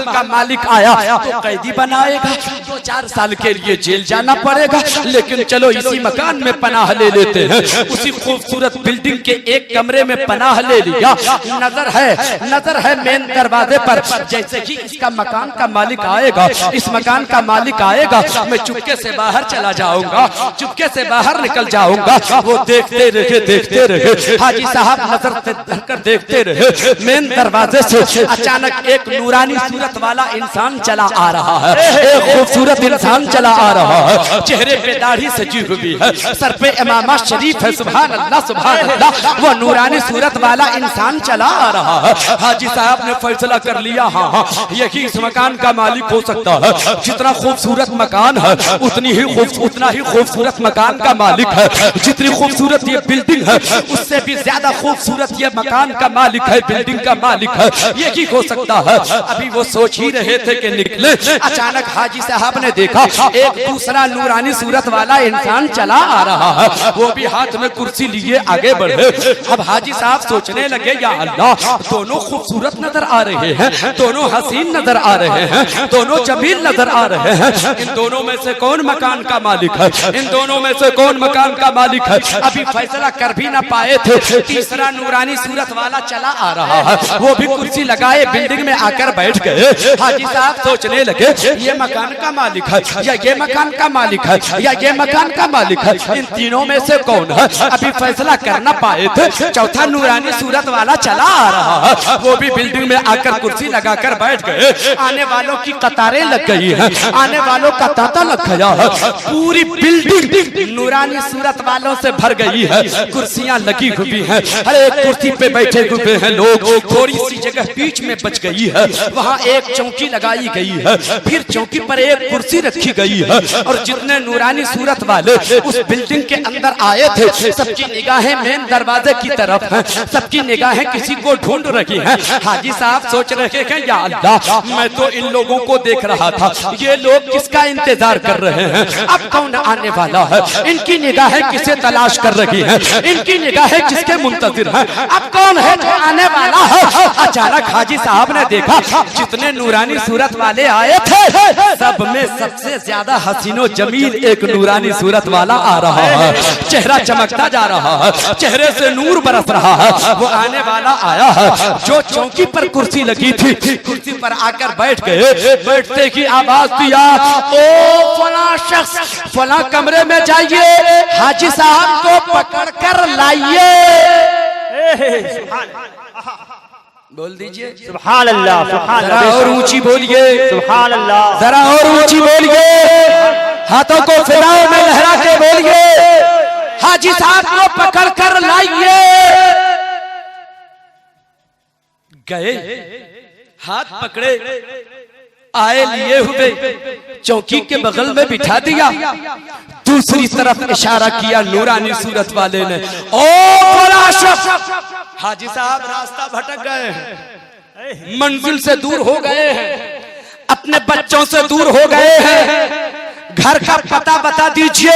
का मालिक आया तो कैदी बनाएगा, 2-4 साल के लिए जेल जाना पड़ेगा, लेकिन चलो इसी मकान में पनाह ले लेते हैं। उसी खूबसूरत बिल्डिंग के एक कमरे में पनाह ले लिया। नजर है मेन दरवाजे पर। जैसे ही इसका मकान का मालिक आएगा, इस मकान का मालिक आएगा, मैं चुपके से बाहर चला जाऊंगा, चुपके से बाहर निकल जाऊंगा। वो देखते रहे, हाजी साहब नजर धरकर देखते रहे। मेन दरवाजे से अचानक एक नूरानी सूरत वाला इंसान चला आ रहा है, एक खूबसूरत इंसान चला आ रहा है, चेहरे पे दाढ़ी सजी हुई है, सर पे इमामा शरीफ है। सुभान अल्लाह, सुभान अल्लाह। वो नूरानी सूरत वाला इंसान चला आ रहा है। हाजी साहब ने फैसला कर लिया, हाँ यही इस मकान का मालिक हो सकता है। जितना खूबसूरत मकान है उतना ही खूबसूरत मकान का मालिक है। जितनी खूबसूरत ये बिल्डिंग है उससे भी ज्यादा खूबसूरत ये मकान का मालिक है, बिल्डिंग का मालिक है। ये ही हो सकता है। अभी वो सोच ही रहे थे कि निकले, अचानक हाजी साहब ने देखा एक दूसरा नूरानी सूरत वाला इंसान चला आ रहा है, वो भी हाथ में कुर्सी लिए आगे बढ़े। अब हाजी साहब सोचने लगे, या अल्लाह, दोनों खूबसूरत नजर आ रहे हैं, दोनों हसीन नजर आ रहे हैं, दोनों जमील नजर आ रहे हैं। इन दोनों में से कौन मकान का मालिक है? इन दोनों में से कौन मकान का मालिक है? अभी फैसला कर भी ना पाए थे, तीसरा नूरानी सूरत वाला चला आ रहा है, वो भी कुर्सी लगाए बिल्डिंग में आकर बैठ गए। हाजी साहब सोचने लगे, ये मकान का मालिक है या ये मकान का मालिक है या ये मकान का मालिक है, इन तीनों में से कौन है? अभी फैसला कर ना पाए थे, चौथा नूरानी सूरत वाला चला आ रहा है, वो भी बिल्डिंग में आकर कुर्सी लगाकर बैठ गए। आने वालों की कतारें लग गई हैं, आने वालों का तांता लग गया है, पूरी बिल्डिंग नूरानी सूरत वालों से भर गई है। कुर्सियां लगी हुई हैं, हर एक कुर्सी पे बैठे हुए हैं लोग। थोड़ी सी जगह बीच में बच गई है, वहाँ एक चौकी लगाई गई है, फिर चौकी पर एक कुर्सी रखी गई है। और जितने नूरानी सूरत वाले उस बिल्डिंग के अंदर आए थे, सबकी निगाहें मेन दरवाजे की तरफ हैं, सबकी निगाहें किसी को ढूंढ रही हैं। हाजी साहब सोच रहे हैं, या अल्लाह, मैं तो इन लोगों को देख रहा था, ये लोग किसका इंतजार कर रहे हैं? अब कौन आने वाला है? इनकी निगाहें किसे तलाश कर रही हैं? इनकी निगाहें किसके मुंतजिर हैं? अब कौन है जो आने वाला है? अचानक हाजी साहब ने देखा जितने नूरानी सूरत वाले आए थे, सब में सबसे ज्यादा हसीनो जमील एक नूरानी सूरत वाला आ रहा है। चेहरा चमकता जा रहा है, चेहरे से नूर बरस रहा है। वो आने वाला आया है, जो चौकी पर कुर्सी लगी थी, कुर्सी पर आकर बैठ गए। बैठते ही आवाज दिया, ओ फला शख्स, फला कमरे में जाइए, हाजी साहब को पकड़ कर लाइए। बोल दीजिए सुभान अल्लाह, सुभान जरा अल्लाह, और ऊंची बोलिए, सुभान अल्लाह, जरा और ऊंची बोलिए, हाथों को फिजाओं में लहरा के बोलिए, हाजी साहब को पकड़ कर लाइए। गए, हाथ पकड़े, आए लिए हुए, चौकी के बगल में बिठा दिया, दूसरी तरफ इशारा किया नूरानी सूरत वाले ने, ओ फला शख्स। हाजी साहब रास्ता भटक गए हैं, मंजिल से दूर हो गए हैं, अपने बच्चों से दूर हो गए हैं। घर का पता बता दीजिए,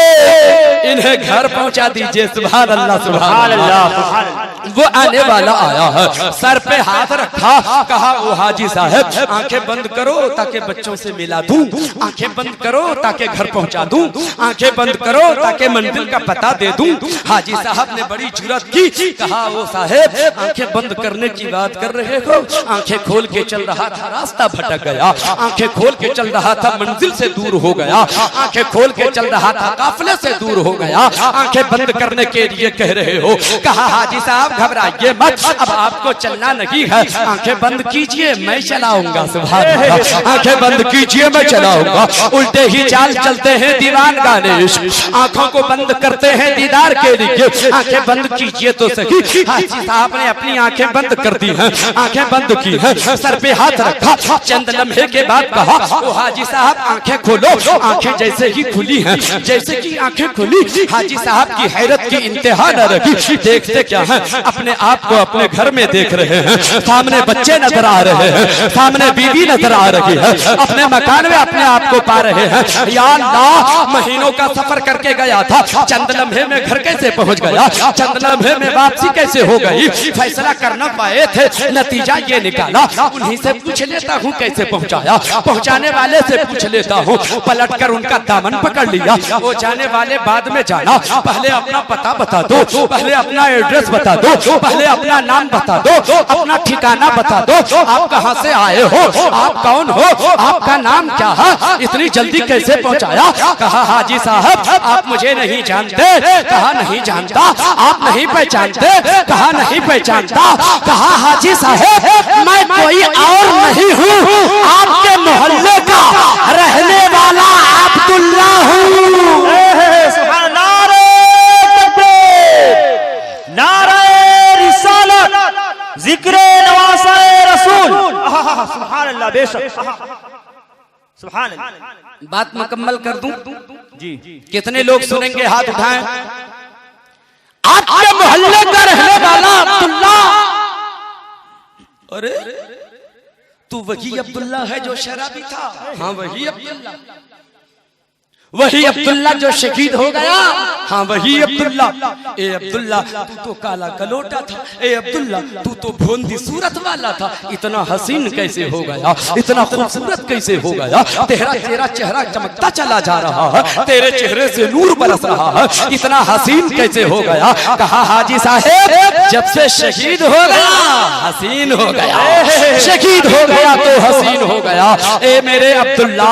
इन्हें घर पहुंचा दीजिए। सुभान अल्लाह, सुभान अल्लाह। वो आने वाला आया है, सर पे हाथ रखा, कहा, ओ हाजी साहब, आंखें बंद करो ताकि बच्चों से मिला दूं, आंखें बंद करो ताकि घर पहुंचा दूं, आंखें बंद करो ताकि मंजिल का पता दे दूं। हाजी साहब ने बड़ी जुर्रत की, कहा, ओ साहब, आंखें बंद करने की बात कर रहे हो? आंखें खोल के चल रहा था, रास्ता भटक गया, आंखें खोल के चल रहा था, मंजिल से दूर हो गया, आंखें खोल के चल रहा था, काफिले से दूर हो गया, आंखें बंद करने के लिए कह रहे हो? कहा, हाजी साहब घबराइए मत, अब आपको चलना नहीं है, आंखें बंद कीजिए, मैं चलाऊंगा। सुभान अल्लाह, आंखें बंद कीजिए, मैं चलाऊंगा। उल्टे ही चाल चलते हैं दीवान गानेश, आंखों को बंद करते हैं दीदार के लिए, आंखें बंद कीजिए तो सही। हाजी साहब ने अपनी आंखें बंद कर दी हैं, आंखें बंद की हैं, सर पे हाथ रखा, चंद लम्हे के बाद कहा, ओ हाजी साहब आंखें खोलो। आंखें जैसे ही खुली हैं, जैसे कि आंखें खुली, हाजी साहब की हैरत की इंतहा न रही। देखते क्या हैं, अपने आप को अपने घर में देख रहे हैं, सामने बच्चे नजर आ रहे हैं, सामने बीवी नजर आ रही है, अपने मकान में अपने आप को पा रहे हैं। या अल्लाह, महीनों का सफर करके गया था, चंद लम्हे में घर कैसे पहुंच गया, चंद लम्हे में वापसी कैसे हो गई? फैसला करना पाए थे, नतीजा ये निकाला। उन्हीं से पूछ लेता हूँ कैसे पहुंचाया, पहुंचाने वाले से पूछ लेता हूँ। पलट कर उनका दामन पकड़ लिया। वो जाने वाले बाद में जाना, पहले अपना पता बता दो, पहले अपना एड्रेस बता दो, पहले अपना नाम बता दो, अपना ठिकाना बता दो, आप कहां से आए हो, आप कौन हो, आपका नाम क्या है, इतनी जल्दी कैसे पहुंचाया? कहा, हाजी साहब आप मुझे नहीं जानते। कहा, नहीं जानता। आप नहीं पहचानते? कहा, नहीं पहचानता। कहा, हाजी साहब मैं कोई और नहीं हूँ, आपके मोहल्ले का रहने वाला अब्दुल्ला हूँ। नारे रिसालत, जिक्रे नवासाए रसूल। सुभान अल्लाह बेशक सुभान अल्लाह। बात मुकम्मल कर दूं? जी कितने लोग सुनेंगे? हाथ उठाएं। आपके मोहल्ले का रहने वाला अब्दुल्ला, अरे तू वही अब्दुल्ला है जो शराबी था? हाँ वही अब्दुल्ला। वही अब्दुल्ला जो शहीद हो गया? हाँ वही अब्दुल्ला। ए अब्दुल्ला तू तो काला कलोटा था। ए अब्दुल्ला तू तो भोंदी सूरत वाला था। इतना हसीन कैसे हो गया? इतना खूबसूरत कैसे हो गया? तेरा चेहरा चमकता चला जा रहा है, तेरे चेहरे से नूर बरस रहा है। इतना हसीन कैसे हो गया? कहा हाजी साहेब जब से शहीद हो गया हसीन हो गया, शहीद हो गया तो हसीन हो गया। ए मेरे अब्दुल्ला,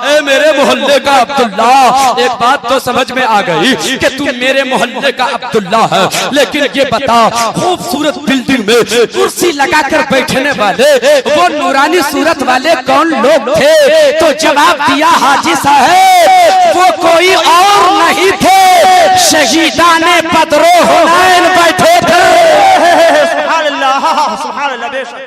ए मेरे मोहल्ले का अब्दुल्ला, एक बात तो समझ में आ गई कि तू मेरे मोहल्ले का अब्दुल्ला है, लेकिन ये बता खूबसूरत बिल्डिंग में कुर्सी लगाकर बैठने वाले वो नूरानी सूरत वाले कौन लोग थे? तो जवाब दिया हाजी साहब वो कोई और नहीं थे, शहीदाने बदरो हुनैन बैठे थे। सुभान अल्लाह सुभान अल्लाह बेशक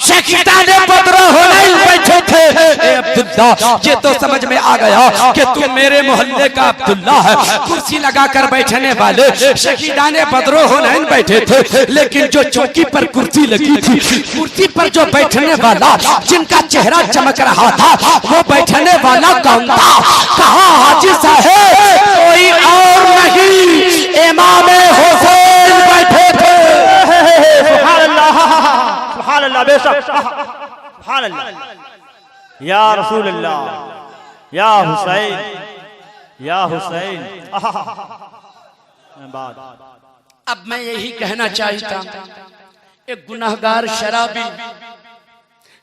शहीदाने बदरो हुनैन बैठे थे। ए अब्दुल्ला ये तो समझ में आ गया कि तू मेरे मोहल्ले का अब्दुल्ला है। कुर्सी लगाकर बैठने वाले शहीदाने बदरो हुनैन बैठे थे, लेकिन जो चौकी पर कुर्सी लगी थी, कुर्सी पर जो बैठने वाला जिनका चेहरा चमक रहा था वो बैठने वाला कौन था? कहा हाजी साहब कोई और नहीं, इमाम हुसैन बैठे थे। सुभान अल्लाह बेशक सुभान अल्लाह। या रसूल अल्लाह या हुसैन या हुसैन। अब मैं यही कहना चाहता, एक गुनाहगार शराबी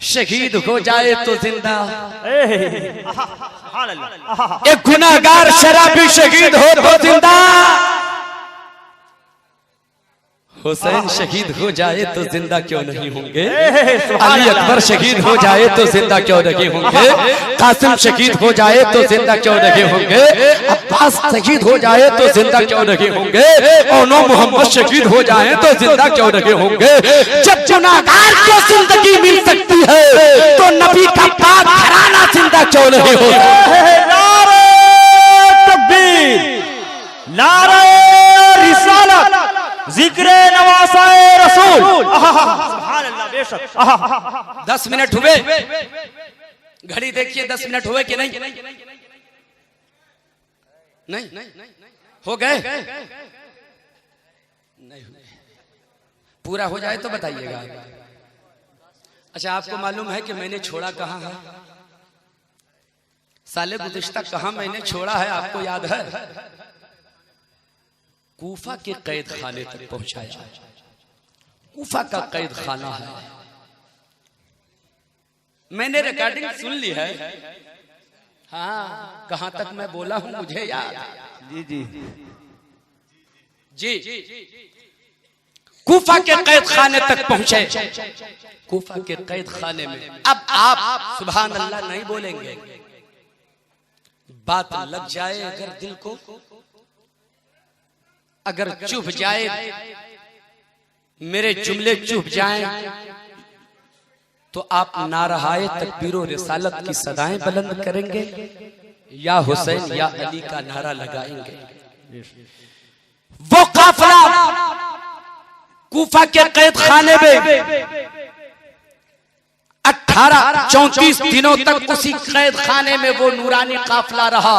शहीद हो जाए तो जिंदा, सुभान अल्लाह। एक गुनाहगार शराबी शहीद हो तो जिंदा, हुसैन शहीद हो जाए तो जिंदा क्यों नहीं होंगे? अली अकबर शहीद हो जाए तो जिंदा क्यों नहीं होंगे? कासिम शहीद हो जाए तो जिंदा क्यों नहीं होंगे? अब्बास शहीद हो जाए तो जिंदा क्यों नहीं होंगे? ओनो मोहम्मद शहीद हो जाए तो जिंदा क्यों नहीं होंगे? जब गुनाहगार को जिंदगी मिल सकती है तो नबी का पाक घराना जिंदा क्यों नहीं होगा? नारे तकबीर, नारे रिसालत, जिक्रे नवासाए रसूल। सुभान अल्लाह बेशक। 10 मिनट हुए, घड़ी देखिए 10 मिनट हुए कि नहीं? नहीं हो गए? नहीं हुए। पूरा हो जाए तो बताइएगा। अच्छा आपको मालूम है कि मैंने छोड़ा कहाँ है? साले गुज़िश्ता कहाँ मैंने छोड़ा है आपको याद है? कूफा के कैद खाने तक पहुंचाया। कूफा का कैद खाना है, मैंने रिकॉर्डिंग सुन ली है। हाँ कहां तक मैं बोला हूं मुझे याद। जी जी जी कूफा के कैद खाने तक पहुंचे। कूफा के कैद खाने में अब आप सुभान अल्लाह नहीं बोलेंगे, बात लग जाए अगर दिल को, अगर चुभ जाए, मेरे जुमले चुभ जाएं, तो आप नाराए तकबीरो रिसालत की सदाएं बुलंद करेंगे या हुसैन या अली का नारा लगाएंगे। वो काफिला कूफा के कैद खाने में 18-34 दिनों तक उसी कैद खाने में वो नूरानी काफिला रहा।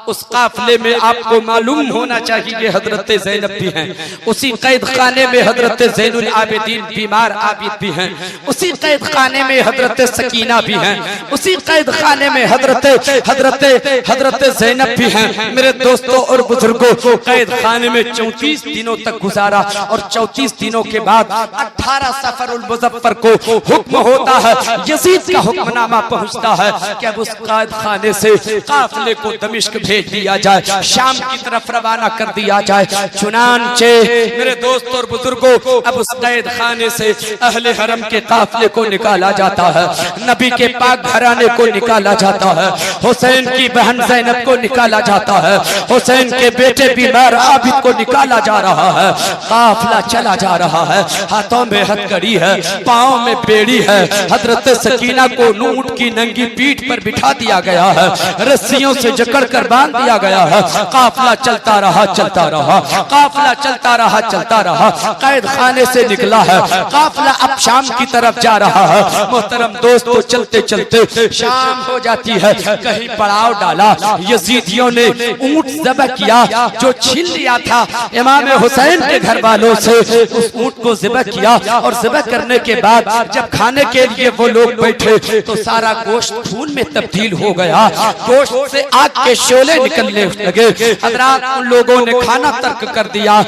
उस काफिले में आपको मालूम होना चाहिए हजरत ज़ैनब भी हैं, उसी कैद खाने में हजरत ज़ैनुल आबिदीन बीमार आबिद भी हैं, उसी कैद खाने में हजरत सकीना भी हैं, उसी कैद खाने में हजरत ज़ैनब भी हैं। मेरे दोस्तों और बुजुर्गों, कैद खाने में 34 दिनों तक गुजारा और 34 दिनों के बाद 18 सफरुल मुज़फ्फर को हुक्म होता है, यजीद का हुक्मनामा पहुंचता है कि अब उस कैद खाने से काफिले को दमिश्क भेज दिया जाए, शाम की तरफ रवाना कर दिया जाए। चुनांचे मेरे दोस्तों और बुजुर्गों, अब उस कैद खाने से अहले हरम के काफिले को निकाला जाता है, नबी के पाक घराने को निकाला जाता है, हुसैन की बहन ज़ैनब को निकाला जाता है, हुसैन के बेटे बीमार आबिद को निकाला जा रहा है। काफिला चला जा रहा है, हाथों में हथकड़ी है, पाँव में बेड़ी है। हजरत सकीना को ऊंट की नंगी पीठ पर बिठा दिया गया है, रस्सियों से जकड़ कर बांध दिया गया है। काफिला चलता रहा, चलता रहा, काफिला चलता रहा, चलता रहा। कैद खाने से निकला है काफिला, अब शाम की तरफ जा रहा है। मोहतरम दोस्तों, चलते चलते शाम हो जाती है, कहीं पड़ाव डाला, यजीदियों ने ऊंट ज़बह किया जो छीन लिया था इमाम हुसैन के घर वालों से। उस ऊंट को ज़बह किया और ज़बह करने के बाद जब खाने के लिए वो लोग बैठे तो सारा गोश्त खून में तब्दील हो गया, गोश्त से आग के शोले निकलने लगे। हज़रात, उन लोगों ने खाना तर्क कर दिया,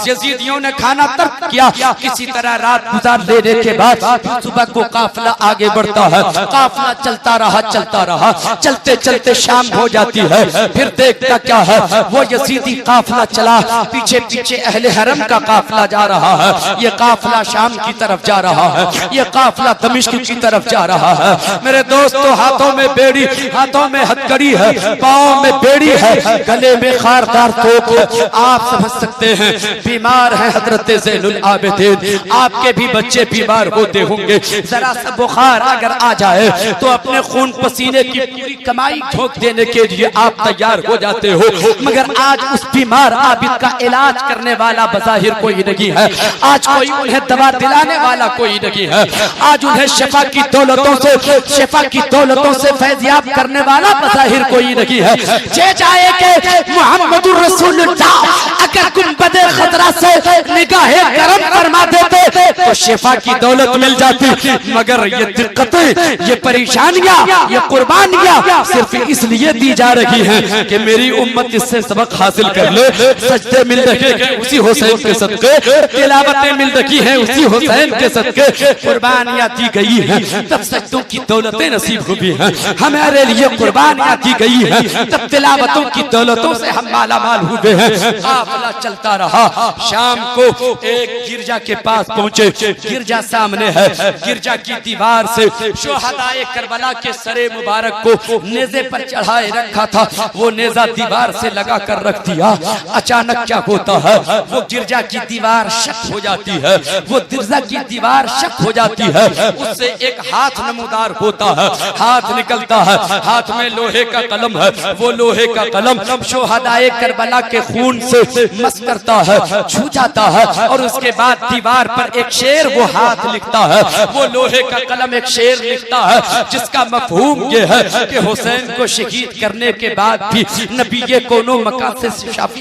यजीदियों ने खाना तर्क किया। किसी तरह रात गुजार लेने के बाद सुबह को काफिला आगे बढ़ता है। काफिला चलता रहा, चलता रहा, चलते चलते शाम हो जाती है। फिर देखता क्या है, वो यजीदी काफिला चला, पीछे पीछे अहले हरम का काफिला जा रहा है। ये काफिला शाम की तरफ जा रहा है, ये काफिला दमिश्क की तरफ जा रहा है। मेरे दोस्तों, हाथों में बेड़ी, हाथों में हथकड़ी है, पाँव में बेड़ी है, गले में खारदार तोप है। आप समझ सकते हैं, बीमार है हजरत ज़ैनुल आबिदीन। आपके भी बच्चे बीमार होते होंगे, जरा सा बुखार अगर आ जाए तो अपने खून पसीने की पूरी कमाई झोंक देने के लिए आप तैयार हो जाते हो, मगर आज उस बीमार आबिद का इलाज करने वाला बज़ाहिर कोई नहीं है। आज कोई उन्हें दवा दिलाने वाला कोई नहीं है। आज उन्हें शफा की दौलतों से फैज़याब करने वाला बज़ाहिर कोई नहीं है। जे जाए के मुहम्मदुर रसूलुल्लाह अगर गुंबद खतरा से निगाहे करम फरमा देते तो शिफा की दौलत मिल जाती, मगर ये दिक्कतें, ये परेशानियां, ये कुर्बानियां सिर्फ इसलिए दी जा रही हैं कि मेरी उम्मत इससे सबक हासिल कर ले। सजदे मिल रहे हैं उसी हुसैन के सदके, तिलावतें मिल रही हैं उसी हुसैन के सदके, कुर्बानियां दी गई हैं तब सजदों की दौलतें नसीब हुई हैं। हमारे लिए कुर्बानियां दी गई हैं तब तिलावतों की दौलतों से हम मालामाल हुए हैं। काफिला चलता रहा, शाम को एक गिरजा के पास पहुंचे। गिरजा सामने है, गिरजा की दीवार से शुहदाए करबला के सरे मुबारक को नेज़े पर चढ़ाए रखा था, वो नेज़ा दीवार से लगा कर रख दिया। अचानक क्या होता है, वो गिरजा की दीवार शक हो जाती है, वो गिरजा की दीवार शक हो जाती है। उससे एक हाथ नमूदार होता है, हाथ निकलता है, हाथ में लोहे का कलम है। वो लोहे का कलम शुहदाए करबला के खून से मस करता है, छू जाता है, और उसके बाद दीवार पर एक शेर वो हाथ लिखता है। वो लोहे का कलम एक शेर लिखता है जिसका मफहूम ये है कि हुसैन को शहीद करने के बाद भी नबी ये कोनो मकान से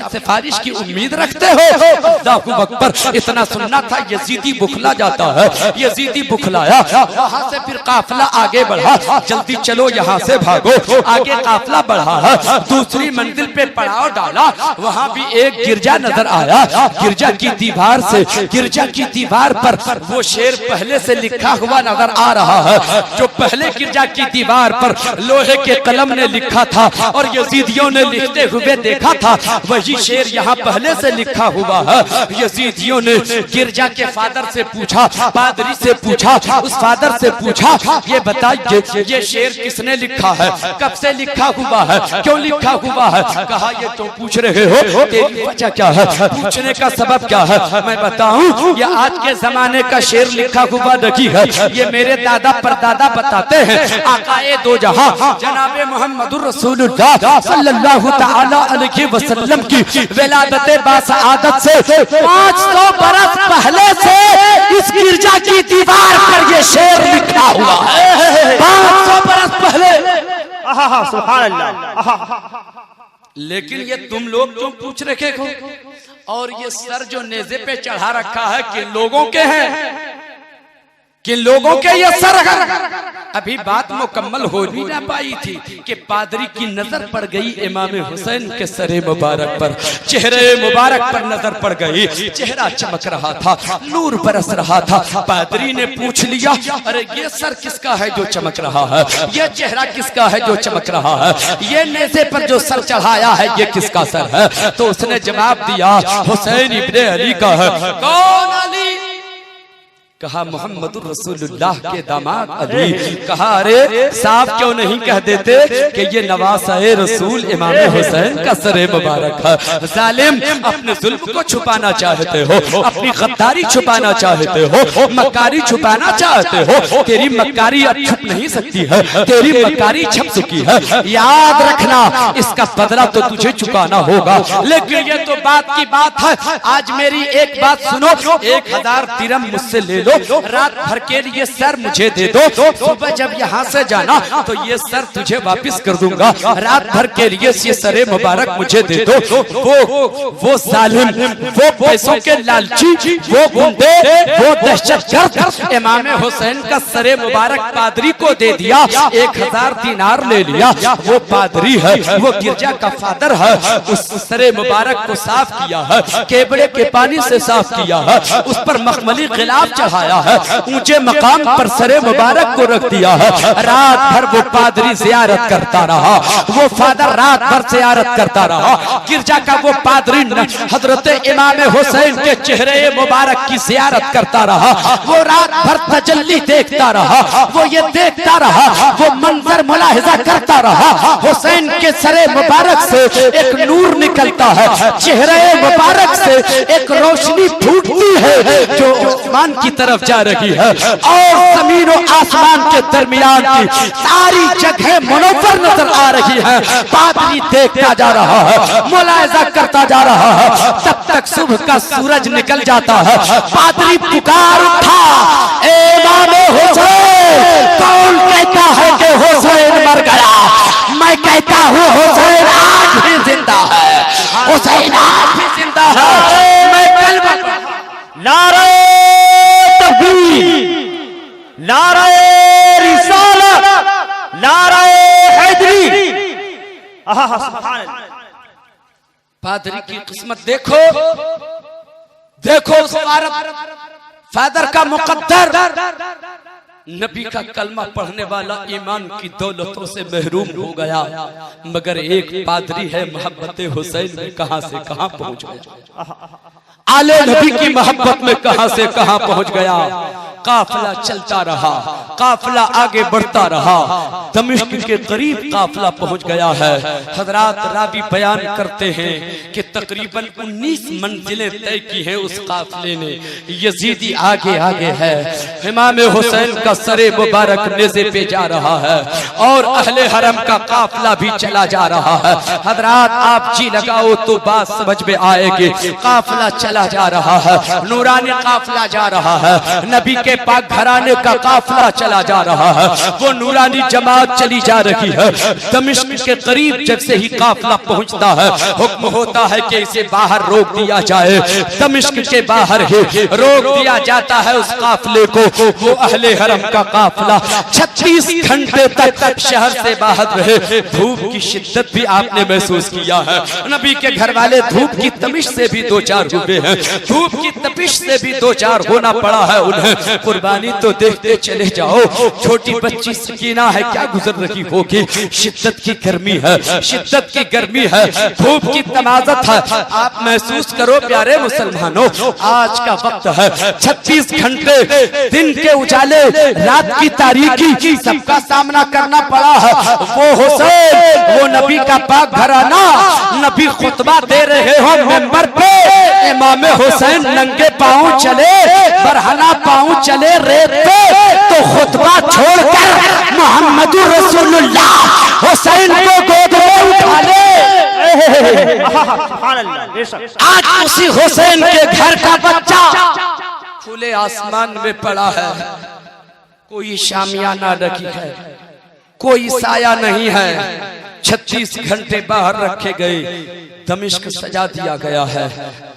सिफारिश की उम्मीद रखते हो। अल्लाहु अकबर, इतना सुनना था, यजीदी बुखला जाता है। यजीदी बुखलाया, वहां से फिर काफिला आगे बढ़ा। जल्दी चलो, यहाँ से भागो। आगे काफिला बढ़ा है, दूसरी मंजिल पे पड़ाव डाला, वहां भी एक गिरजा नजर आया। गिरजा की दीवार से, गिरजा की दीवार पर वो शेर पहले से लिखा हुआ नजर आ रहा है जो पहले गिरजा की दीवार पर लोहे के कलम ने लिखा था और यजीदियों ने लिखते हुए देखा था। वही शेर यहाँ पहले से लिखा हुआ है। यजीदियों ने गिरजा के फादर से पूछा, पादरी से पूछा, उस फादर से पूछा, ये बताइए ये शेर किसने लिखा है, कब से लिखा हुआ है, क्यों लिखा हुआ है। कहा, ये तो पूछ रहे हो, तेरी वजह क्या है, पूछने का सबब क्या है। मैं बताऊं, ये आज के जमाने का शेर लिखा हुआ नहीं है, ये मेरे दादा परदादा बताते हैं। आकाए दो जहां जनाबे मोहम्मदुर रसूलुल्लाह सल्लल्लाहु तआला अलैहि वसल्लम की विलादत बासआदत से 500 बरस पहले से इस गिरजा की दीवार पर ये शेर लिखा हुआ है। 500 बरस पहले। सुभान अल्लाह। लेकिन ये तुम लोग क्यों पूछ रखे हो? और ये सर जो नेज़े पे चढ़ा रखा है किन लोगों के हैं, किन लोगों के ये सर है? अभी बात मुकम्मल हो भी ना पाई थी कि पादरी की नजर पड़ गई इमाम हुसैन के सरे मुबारक पर, चेहरे मुबारक पर नजर पड़ गई। चेहरा चमक रहा था, नूर बरस रहा था। पादरी ने पूछ लिया, अरे ये सर किसका है जो चमक रहा है? ये चेहरा किसका है जो चमक रहा है? ये नेज़े पर जो सर चढ़ाया है ये किसका सर है? तो उसने जवाब दिया, हुसैन इब्ने अली का है। कौन अली? कहा मोहम्मद रसूलुल्लाह के दामाद अली। कहा अरे साहब क्यों नहीं कह देते कि ये नवासे रसूल इमाम हुसैन का सरे मुबारक है। जालिम, अपने जुल्म को छुपाना चाहते हो, अपनी गद्दारी छुपाना चाहते हो, मक्कारी छुपाना चाहते हो। तेरी मक्कारी अब छुप नहीं सकती है, तेरी मक्कारी छप चुकी है। याद रखना, इसका बदला तो तुझे चुकाना होगा। लेकिन ये तो बात की बात है। आज मेरी एक बात सुनो, 1000 दिरहम मुझसे ले लो, रात भर के लिए सर मुझे दे दो। सुबह जब यहाँ से जाना तो ये सर तुझे वापस कर दूंगा। रात भर के लिए ये सरे मुबारक मुझे दे दो। वो जालिम, वो पैसों के लालची, वो गुंडे, वो दहशतगर्द इमाम हुसैन का सरे मुबारक पादरी को दे दिया। 1000 दिनार ले लिया। वो पादरी है, वो गिरजा का फादर है। उस सरे मुबारक को साफ किया है, केवड़े के पानी से साफ किया है, उस पर मखमली गिलाफ चढ़ाया है, ऊंचे मकाम पर सरे मुबारक को रख दिया है। रात भर वो पादरी ज़ियारत करता रहा, वो फादर रात भर ज़ियारत करता रहा। गिरजा का वो पादरी हजरत इमाम हुसैन के चेहरे मुबारक की ज़ियारत करता रहा। वो रात भर तजल्ली देखता रहा, वो ये देखता रहा, वो मंजर मुलाहिजा करता रहा। हुसैन के सरे मुबारक से एक नूर निकलता है, चेहरे मुबारक से एक रोशनी फूटती है जो आसमान की तरफ जा रही है, और जमीन और आसमान के दरमियान की सारी जगह मुनव्वर नजर आ रही है। पादरी देखता जा रहा है, मुलाहिजा करता जा रहा है, तब तक सुबह का सूरज निकल जाता है। पादरी पुकार उठा, इमाम हुसैन। कौन कहता है कि हुसैन मर गया? मैं कहता हूँ हुसैन आज भी जिंदा है, हुसैन आज भी जिंदा है। मैं कलमा नारे तकबीर, नारे रिसालत, नारे हैदरी। सुभान अल्लाह। पादरी की किस्मत देखो, देखो उस फादर का मुकद्दर, नबी का कलमा पढ़ने वाला ईमान की दौलतों से महरूम हो गया, मगर एक पादरी है मोहब्बत हुसैन में कहां से कहां पहुंच गया। आले नबी की मोहब्बत में कहां से कहां पहुंच गया। काफिला चलता रहा, काफिला आगे बढ़ता रहा, दमिश्क के करीब काफिला पहुंच गया है। हजरात रावी बयान करते हैं कि तकरीबन 19 मंजिलें तय की हैं उस काफिले ने। यजीदी आगे आगे है, इमाम हुसैन का सरे मुबारक नेज़े पे जा रहा है, और अहले हरम का काफिला भी चला जा रहा है। हजरात आप जी लगाओ तो बात समझ में आएगी। काफिला चला जा रहा है, नूरानी काफिला जा रहा है, नबी के पाक घराने का काफिला चला जा रहा है, वो नूरानी जमात चली जा रही है। दमिश्क के करीब जब से ही काफिला पहुंचता है, हुक्म होता है कि इसे बाहर रोक दिया जाए। दमिश्क के बाहर ही रोक दिया जाता है उस काफिले को। वो अहले हरम का काफिला 36 घंटे तक शहर से बाहर रहे। धूप की शिद्दत भी आपने महसूस किया है। नबी के घर वाले धूप की तपिश से भी 2-4 हुए हैं, धूप की तपिश से भी 2-4 होना पड़ा है उन्हें। कुर्बानी तो देखते चले जाओ। छोटी बच्ची सकीना है, क्या गुजर रही होगी। शिद्दत की गर्मी है, शिद्दत की गर्मी है, धूप की तमाजत है। आप महसूस करो प्यारे मुसलमानों, आज का वक्त है, 36 घंटे दिन के उजाले, रात की तारीकी, सबका सामना करना पड़ा है। वो हुसैन, वो नबी का पाक घराना, नबी खुतबा दे रहे हो मेंबर पे, इमाम हुसैन नंगे पांव चले, बरहना पांव चले रेत पे, तो खुतबा छोड़कर मोहम्मद रसूलुल्लाह हुसैन को गोद में उठा ले। आज उसी हुसैन के घर का बच्चा खुले आसमान में पड़ा है, कोई शामियाना रखी है, कोई साया नहीं है। 36 घंटे बाहर रखे गए, दमिश्क सजा दिया गया है,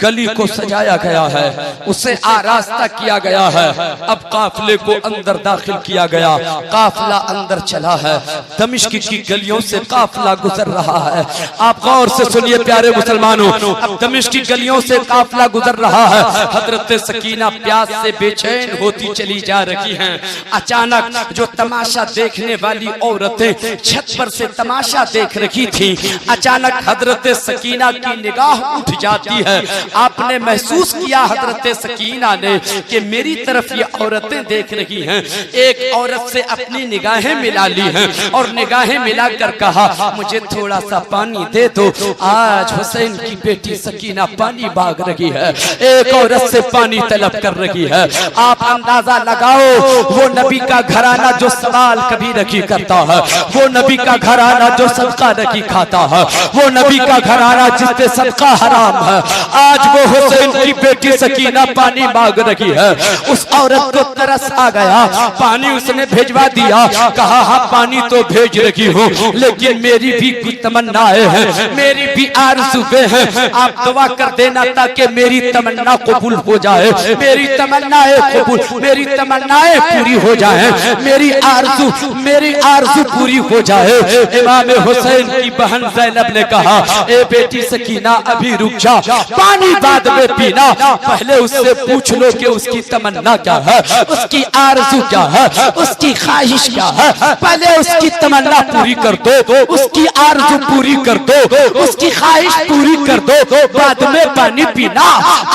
गली को सजाया गया है, उसे आरास्ता किया गया है। अब काफिले को अंदर दाखिल किया गया, काफिला अंदर चला है, दमिश्क की गलियों से काफिला गुजर रहा है। आप गौर से सुनिए प्यारे मुसलमानों, अब दमिश्क की गलियों से काफिला गुजर रहा है। हजरत सकीना प्यास से बेचैन होती चली जा रही हैं। अचानक जो तमाशा देखने वाली औरतें छत पर से तमाशा देख रही थी, अचानक हजरत सकीना की निगाह उठ जाती है। आपने महसूस किया हजरत सकीना ने कि मेरी तरफ ये औरतें देख रही हैं। एक औरत से अपनी निगाहें मिला ली हैं और निगाहें मिलाकर कहा, मुझे थोड़ा सा पानी दे दो, आज हुसैन की बेटी सकीना पानी मांग रही है। एक औरत से पानी तलब कर रही है। आप अंदाजा लगाओ, वो नबी का घराना जो सवाल कभी नहीं करता है, वो नबी का घराना जो सदका नहीं खाता है, वो नबी का घराना जिससे सदका हराम है, आज वो हुसैन की बेटी सकीना पानी मांग रही है। उस औरत को तरस आ गया, पानी उसने भेजवा दिया। कहा हाँ पानी तो भेज रही हूँ, लेकिन मेरी भी कुछ तमन्नाएं हैं, मेरी भी आरज़ुएं हैं। आप दुआ कर देना ताकि मेरी तमन्ना कबूल हो जाए, मेरी तमन्नाएं कबूल, मेरी तमन्नाएं पूरी हो जाए, मेरी आरज़ू पूरी हो जाए। इमाम हुसैन की बहन ज़ैनब ने कहा, ए बेटी सकीना अभी रुक जा, पानी बाद में पीना, पहले उससे पूछ लो कि उसकी तमन्ना क्या है, उसकी आरज़ू क्या है, उसकी ख्वाहिश क्या है। पहले उसकी तमन्ना पूरी कर दो, उसकी आरज़ू पूरी कर दो, उसकी ख्वाहिश पूरी कर दो, बाद में पानी पीना।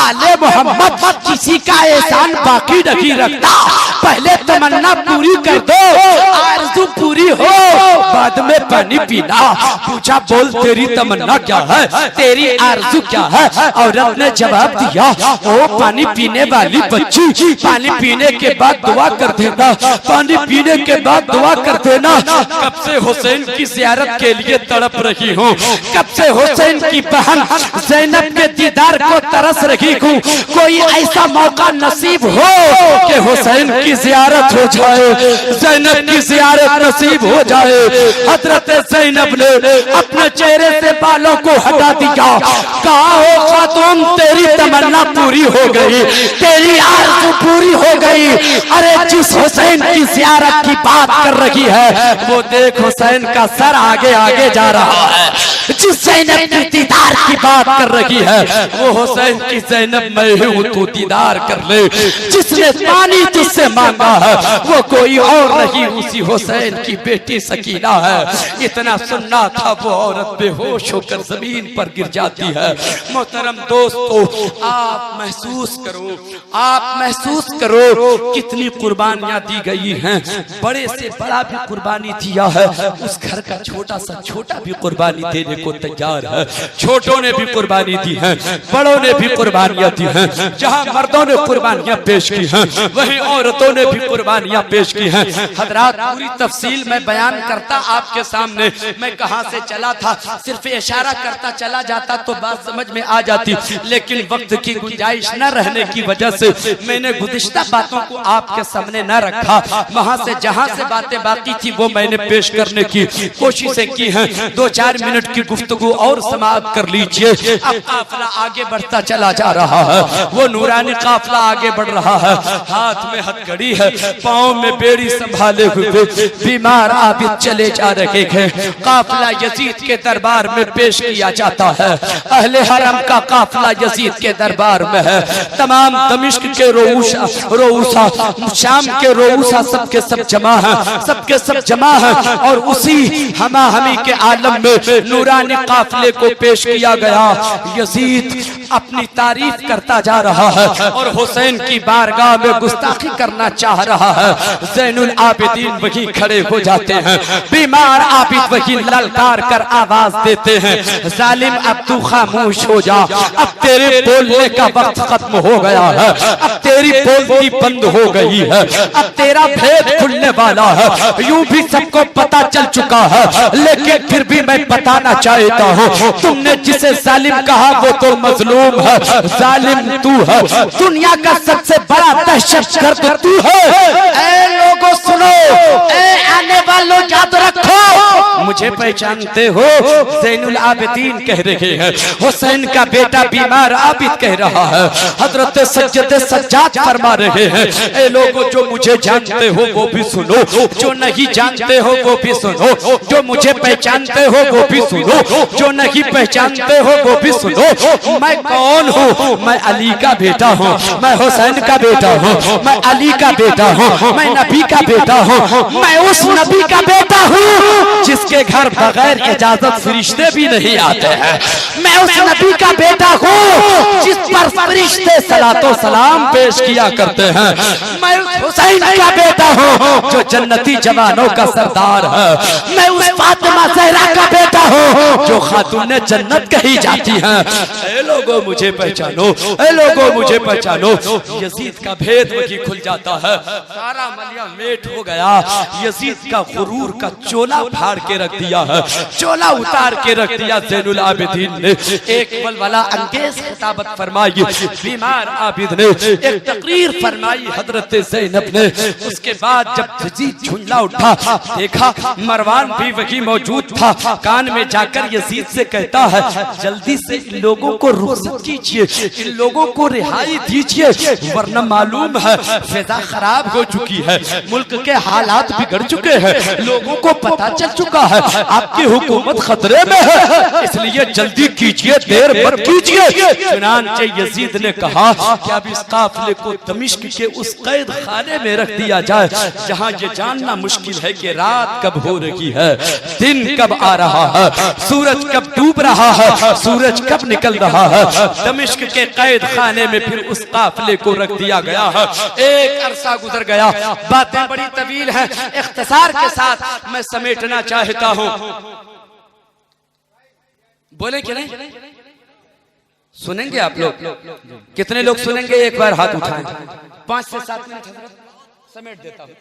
आले मोहम्मद किसी का एहसान बाकी नहीं रखता, पहले तमन्ना पूरी कर दो, आरज़ू पूरी हो, बाद में पानी पीना। पूछा बोल तेरी तमन्ना क्या है, तेरी आरज़ू क्या है? औरत ने जवाब दिया, ओ पानी पीने वाली बच्ची, पानी पीने के बाद दुआ कर देना, पानी पीने के बाद दुआ कर देना। कब से हुसैन की ज़ियारत के लिए तड़प रही हूँ, कब से हुसैन की बहन ज़ैनब के दीदार को तरस रही हूँ। कोई ऐसा मौका नसीब हो कि हुसैन की ज़ियारत हो जाए, ज़ैनब की ज़ियारत नसीब हो जाए। हजरत ज़ैनब ने अपने चेहरे से बालों को हटा दिया, कहा हो खातून तेरी तमन्ना पूरी हो गई, तेरी आरज़ू पूरी हो गई। अरे जिस हुसैन की ज़ियारत की बात कर रही है, वो देख हुसैन का सर आगे आगे जा रहा है। जिस ज़ैनब की दीदार की बात कर रही है, वो हुसैन की ज़ैनब मैं हूँ, तू दीदार कर ले। जिसने पानी तुझसे मांगा है, वो कोई और नहीं, उसी हुसैन की बेटी सकीना है। इतना सुनना था, वो औरत बेहोश होकर जमीन पर गिर जाती है। मोहतरम दोस्तों, आप महसूस करो, आप महसूस करो कितनी कुर्बानियां दी गई हैं। बड़े से बड़ा भी कुर्बानी दिया है, उस घर का छोटा सा छोटा भी कुर्बानी देने को तैयार है। छोटों ने भी कुर्बानी दी है, बड़ों ने भी कुर्बानियां दी हैं। जहां मर्दों ने कुर्बानियां पेश की हैं, वहीं औरतों ने भी कुर्बानियां पेश की हैं। हजरात, पूरी तफसील मैं बयान करता आपके सामने, मैं कहां से चला था, सिर्फ इशारा करता चला जाता तो बात समझ में आ जाती, लेकिन वक्त की गुंजाइश न रहने की वजह से मैंने गुज़िश्ता बातों को आपके सामने न रखा। वहां से जहां से बातें बाकी थी वो मैंने पेश करने की कोशिशें की हैं। 2-4 मिनट की गुफ्तगू और समाप्त कर लीजिए। अब काफिला आगे बढ़ता चला जा रहा है, वो नूरानी काफिला आगे बढ़ रहा है। हाथ में हथकड़ी है, पाँव में बेड़ी संभाले हुए बीमार आबिद चले जा रहे हैं। काफिला यजीद के दरबार में पेश किया जाता है। अहले हरम का काफिला यजीद के दरबार में है। तमाम दमिश्क के रोऊसा, शाम के रोऊसा सबके सब जमा है, सबके सब जमा है। और उसी हमा हमी के आलम में नूरानी काफिले को पेश किया गया। यजीद अपनी तारीफ करता जा रहा है और हुसैन की बारगाह में गुस्ताखी करना चाह रहा है। ज़ैनुल आबिदीन वहीं खड़े हो जाते हैं, बीमार आबिद वहीं ललकार कर आवाज देते हैं, जालिम अब तू खामोश हो जा, अब तेरे बोलने का वक्त खत्म हो गया है, अब तेरी बोलती बंद हो गई है, अब तेरा भेद खुलने वाला है। यूं भी सबको पता चल चुका है, लेकिन फिर भी मैं बताना चाहता हूँ, तुमने जिसे जालिम कहा वो तो मजलूम है, जालिम तू है, दुनिया का सबसे बड़ा दहशतगर्द तू है। ऐ लोगों सुनो, ऐ आने वालों याद रखो, मुझे पहचानते हो? ज़ैनुल आबिदीन कह रहे हैं। हुसैन का बेटा बीमार आबिद कह रहा है। हजरत सज्जद सज्जाद फरमा रहे हैं, ए लोगों जो मुझे जानते हो वो भी सुनो, जो नहीं जानते हो वो भी सुनो, जो मुझे पहचानते हो वो भी सुनो, जो नहीं पहचानते हो वो भी सुनो। मैं कौन हूँ? मैं अली का बेटा हूँ, मैं हुसैन का बेटा हूँ, मैं अली का बेटा हूँ, मैं नबी का बेटा हूँ, मैं उस नबी का बेटा हूँ जिसके घर बगैर इजाजत फरिश्ते भी नहीं आते हैं। मैं उस नबी का बेटा हूँ जिस पर फरिश्ते सलातो सलाम पेश किया करते हैं। मैं हुसैन का बेटा हूँ जो जन्नती जवानों का सरदार है। मैं उस फातिमा ज़हरा का बेटा हूँ जो खातून जन्नत कही जाती है। ए लोगों मुझे पहचानो, ए लोगों मुझे पहचानो। यजीद का भेद वही खुल जाता है। सारा मलिया मेट हो गया। यजीद का गुरूर का चोला फाड़ के रख दिया है, चोला उतार के रख दिया ज़ैनुल आबिदीन ने। एक वलवला अंगेज खिताबत फरमाई बीमार आबिद ने, एक तकरीर फरमाई हजरत ज़ैनब ने। उसके बाद जब यजीद झुंझला उठा, देखा मरवान भी वही मौजूद था। कान में जाकर यजीद से कहता है, जल्दी से इन लोगों को रुखसत कीजिए, इन लोगों को रिहाई दीजिए, वरना मालूम है फिजा खराब हो चुकी है, मुल्क के हालात बिगड़ चुके हैं, लोगों को पता चल चुका है आपकी हुकूमत खतरे में है, इसलिए जल्दी कीजिए, देर मत कीजिए। चुनांचे यजीद ने कहा कि अब इस काफिले को दमिश्क के उस कैद खाने में रख दिया जाए जहां ये जानना मुश्किल है कि रात कब हो रही है, दिन कब आ रहा है, सूरज कब डूब रहा है, सूरज कब निकल रहा है। दमिश्क के कैद खाने में फिर उस काफिले को रख दिया गया है। एक अरसा गुजर गया। बातें बड़ी तवील हैं, इख्तिसार के साथ मैं समेटना चाहता हूं। बोले कि नहीं? सुनेंगे आप लोग? कितने लोग सुनेंगे? एक बार हाथ उठाएं। 5 से 7 मिनट समेट देता हूं।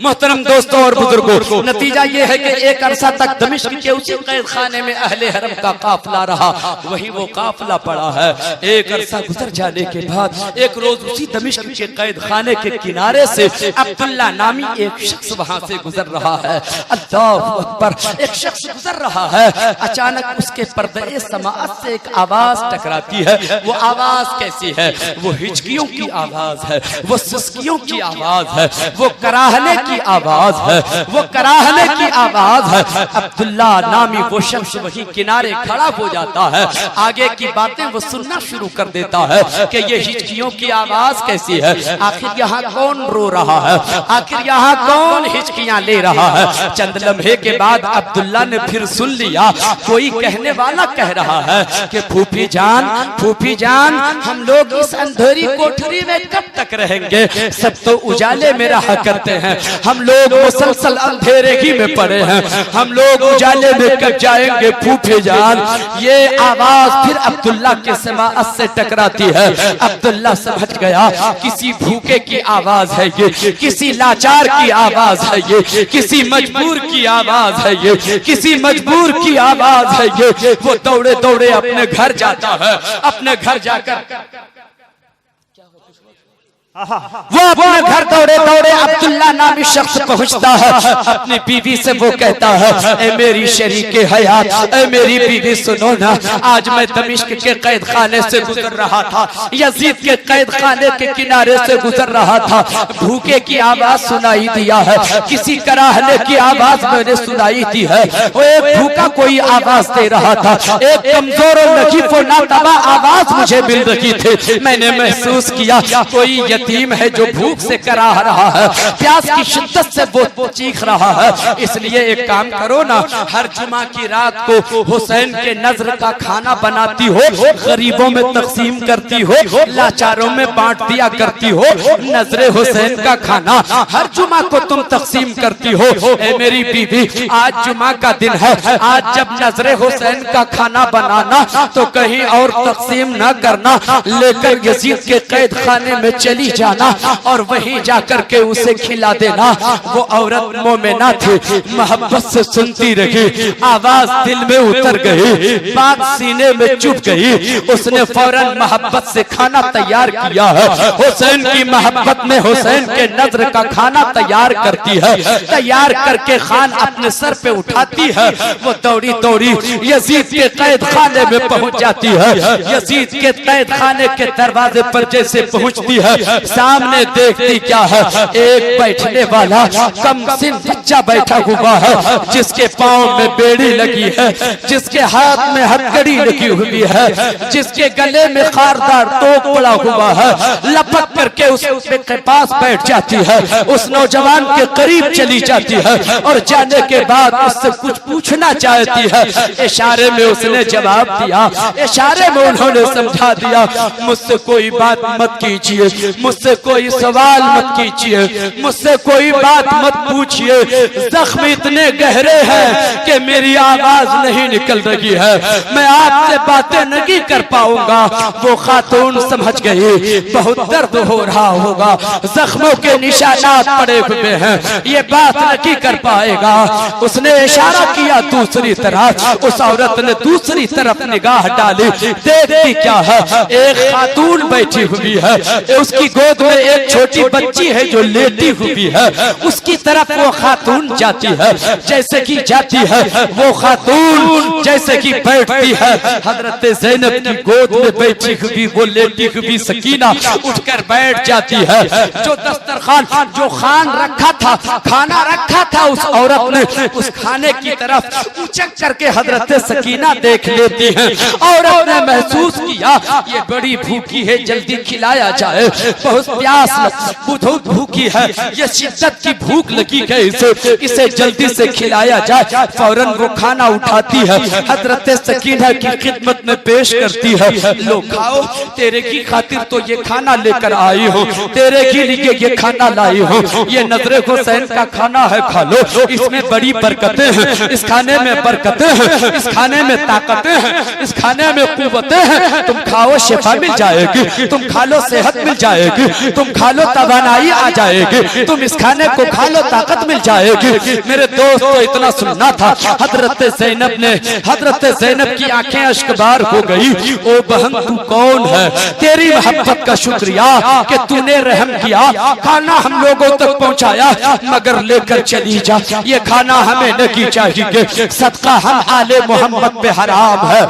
मोहतरम दोस्तों और बुजुर्गों, नतीजा ये है कि एक अरसा तक दमिश्क के उसी कैद खाने में अहले हरम का काफिला रहा, वही वो काफिला पड़ा है। एक अरसा गुजर जाने के बाद एक रोज उसी दमिश्क के कैद खाने के किनारे से अब्दुल्ला नामी एक शख्स वहां से गुजर रहा है। अल्लाहु अकबर, एक शख्स गुजर रहा है। अचानक उसके पर्दे समाअत से एक आवाज टकराती है। वो आवाज कैसी है? वो हिचकियों की आवाज है, वो सिसकियों की आवाज है, वो कराहने की आवाज है, वो कराहने की आवाज है। अब्दुल्ला नामी वो शख्स वही किनारे खड़ा हो जाता है। आगे की बातें वो सुनना शुरू कर देता है कि ये हिचकियों की आवाज कैसी है, आखिर यहाँ कौन रो रहा है, आखिर यहाँ कौन हिचकियां ले रहा है। चंद लम्हे के बाद अब्दुल्ला ने फिर सुन लिया, कोई कहने वाला कह रहा है कि फूफी जान, फूफी जान, हम लोग इस अंधेरी कोठरी में कब तक रहेंगे? सब तो उजाले में रहा करते हैं, हम लोग मुसलसल अंधेरे ही में पड़े हैं, हम लोग उजाले में कब जाएंगे फूफे जान। ये आवाज फिर अब्दुल्ला के समाअत से टकराती है। अब्दुल्ला समझ गया किसी भूखे की आवाज है ये, किसी लाचार की आवाज है ये, किसी मजबूर की आवाज है ये, किसी मजबूर की आवाज है ये। वो दौड़े दौड़े अपने घर जाता है। अपने घर जाकर वो अपने घर दौड़े दौड़े अब्दुल्ला नामी शख्स पहुंचता है। अपनी बीवी से वो कहता है, ए मेरी शरीके हयात, ए मेरी बीवी सुनो ना, आज मैं दमिश्क के कैद खाने से गुजर रहा था, यजीद के कैद खाने के किनारे से गुजर रहा था। भूखे की आवाज सुनाई दिया है, किसी कराहने की आवाज मैंने सुनाई दी है। वो एक भूखा कोई आवाज दे रहा था, एक कमजोर और नजीफ और नातबा आवाज मुझे मिल रही थी। मैंने महसूस किया कोई यतीम है जो भूख से कराह रहा है, प्यास की शिद्दत से वो चीख रहा है। इसलिए एक काम करो ना, हर जुमा की रात को हुसैन के नजर का खाना बनाती हो, गरीबों में तकसीम करती हो, लाचारों में बांट दिया करती हो। नजरे हुसैन का खाना हर जुमा को तुम तकसीम करती हो। ए मेरी बीवी, आज जुमा का दिन है, आज जब नजरे हुसैन का खाना बनाना तो कहीं और तकसीम न करना, लेकर यजीद के कैद खाने में चली जाना और वहीं जाकर के उसे खिला देना। वो औरत मोमिना थी, मोहब्बत से सुनती रही, आवाज दिल में उतर गई, बात सीने में चुभ गई। उसने फौरन मोहब्बत से खाना तैयार किया है। हुसैन की मोहब्बत में हुसैन के नजर का खाना तैयार करती है। तैयार करके खान अपने सर पे उठाती है। वो दौड़ी दौड़ी यजीद के कैद खाने में पहुंच जाती है। यजीद के कैद खाने के दरवाजे पर जैसे पहुंचती है, सामने देखती क्या है, एक बैठने वाला कमसिन बच्चा बैठा हुआ है, जिसके पांव में बेड़ी लगी है, जिसके हाथ में हथकड़ी लगी हुई है, जिसके गले में खारदार तोप पड़ा हुआ है। लपक करके उसके पास बैठ जाती है, उस नौजवान के करीब चली जाती है और जाने के बाद उससे कुछ पूछना चाहती है। इशारे में उसने जवाब दिया, इशारे में उन्होंने समझा दिया, मुझसे कोई बात मत कीजिए, मुझसे कोई सवाल मत कीजिए, मुझसे कोई बात मत पूछिए, जख्म इतने गहरे हैं कि मेरी आवाज नहीं निकल रही है, मैं आपसे बातें नहीं कर पाऊंगा। वो खातून समझ गई बहुत दर्द हो रहा होगा, जख्मों के निशानात पड़े हुए हैं, ये बात नहीं कर पाएगा। उसने इशारा किया दूसरी तरफ, उस औरत ने दूसरी तरफ निगाह डाली, देखती क्या है, एक खातून बैठी हुई है, उसकी गोद में एक छोटी बच्ची है जो लेटी हुई है। उसकी तरफ वो खातून जाती है, जैसे कि जाती है वो खातून जैसे कि बैठती है, हजरत ज़ैनब की गोद में बैठी हुई वो लेटी हुई सकीना उठकर बैठ जाती है। जो दस्तरखान जो खान रखा था, खाना रखा था, उस औरत ने उस खाने की तरफ उचक करके हजरत सकीना देख लेती है। औरत ने महसूस किया ये बड़ी भूखी है, जल्दी खिलाया जाए, बहुत प्यास बहुत भूखी है, ये शिद्दत की भूख लगी है, इसे जल्दी से खिलाया जाए। फौरन वो खाना उठाती है, हजरत सकीना की खिदमत में पेश करती है, लो खाओ, तेरे की खातिर तो ये खाना लेकर आई हूँ, तेरे के लिए ये खाना लाई हूँ, ये नजरे हुसैन का खाना है, खा लो, इसमें बड़ी बरकतें हैं, इस खाने में बरकतें हैं, इस खाने में ताकतें हैं, इस खाने में कुव्वतें हैं, तुम खाओ शिफा मिल जाएगी, तुम खा लो सेहत मिल जाएगी, तुम खा लो तवानाई आ जाएगी, तुम इस खाने को खा लो ताकत मिल जाएगी। मेरे दोस्त तो इतना सुनना था। हजरत ज़ैनब की आंखें अश्कबार हो गई। ओ बहन तू कौन है, तेरी मोहब्बत का शुक्रिया कि तूने रहम किया, खाना हम लोगों तक पहुंचाया, मगर लेकर चली जा, ये खाना हमें नहीं चाहिए, सदका हम आले मोहम्मद पे हराम है,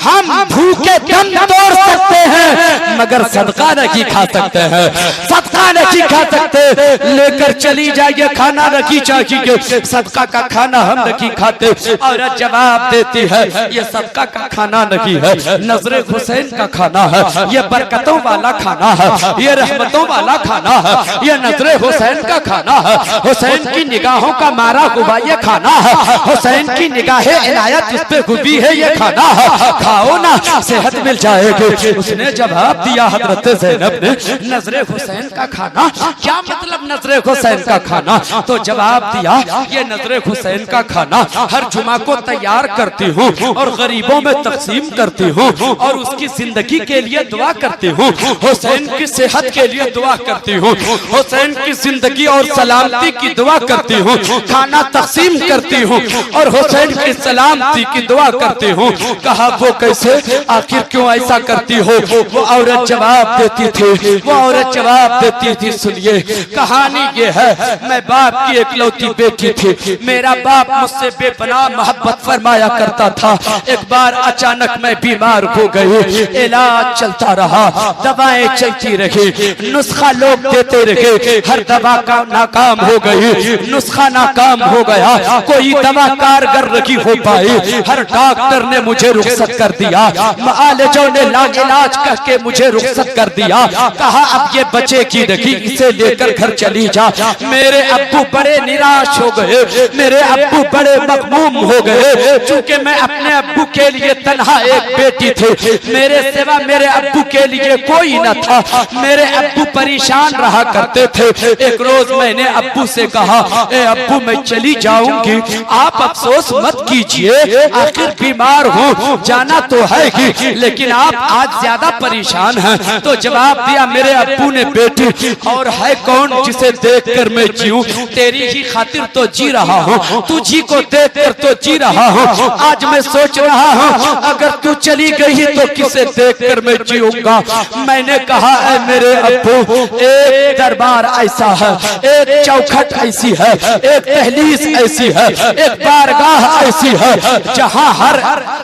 हम भूखे दम तोड़ सकते हैं मगर सदका नहीं खा सकते हैं, सदका नहीं खा सकते, लेकर चली जाइए, खाना नहीं चाहिए, सदका का खाना हम नहीं खाते। और जवाब देती है ये सदका का खाना नहीं है, नजरे हुसैन का खाना है, ये बरकतों वाला खाना है, ये रहमतों वाला खाना है, ये नजरे हुसैन का खाना है, हुसैन की निगाहों का मारा हुआ ये खाना है, हुसैन की निगाहें इनायत इस पे हुई है, ये खाना है, खाओ ना सेहत मिल जाएगी। उसने जवाब दिया हजरत ज़ैनब ने, नजरे हुसैन का खाना, क्या मतलब नजरे हुसैन का खाना? तो जवाब दिया ये नजरे हुसैन का खाना हर जुमा को तैयार करती हूँ और गरीबों में तकसीम करती हूँ और उसकी जिंदगी के लिए दुआ करती हूँ, हुसैन की सेहत के लिए दुआ करती हूँ, हुसैन की जिंदगी और सलामती की दुआ करती हूँ, खाना तकसीम करती हूँ और हुसैन की सलामती की दुआ करती हूँ। कहा वो कैसे, आखिर क्यों ऐसा करती हो? वो औरत जवाब देती थी, वो औरत जवाब देती थी, सुनिए कहानी ये है, मैं बाप की इकलौती बेटी थी, मेरा बाप मुझसे बेपनाह मोहब्बत फरमाया करता था। एक बार अचानक मैं बीमार हो गई, इलाज चलता रहा, दवाएं चलती रही, नुस्खा लोग देते रहे, हर दवा का नाकाम हो गई, नुस्खा नाकाम हो गया, कोई दवा कारगर नहीं हो पाई, हर डॉक्टर ने मुझे रुखसत कर दिया, मुआलिजों ने लाइलाज करके मुझे रुखसत कर दिया, कहा अब ये बचेगी नहीं, इसे लेकर घर चली जा। मेरे अब्बू बड़े निराश हो गए, मेरे अब्बू बड़े मखमूम हो गए, चूंकि मैं अपने अब्बू के लिए तन्हा एक बेटी थी, मेरे सिवा मेरे अब्बू के लिए कोई न था, मेरे अब्बू परेशान रहा करते थे। एक रोज मैंने अब्बू से कहा, ए अब्बू मैं चली जाऊंगी, आप अफसोस मत कीजिए, आखिर बीमार हूँ, जाना तो है ही, लेकिन आप आज ज्यादा परेशान हैं। तो जवाब दिया मेरे अब्बू ने बेटी, और है कौन जिसे देखकर मैं जीऊं, तेरी ही खातिर तो जी रहा हूँ, तुझी को देखकर तो जी रहा हूँ। आज मैं सोच रहा हूँ अगर तू चली गई तो किसे देखकर मैं जीऊंगा। मैंने कहा है मेरे अब्बू, एक दरबार ऐसा है, एक चौखट ऐसी है, एक दहलीज ऐसी है, एक बारगाह ऐसी है जहाँ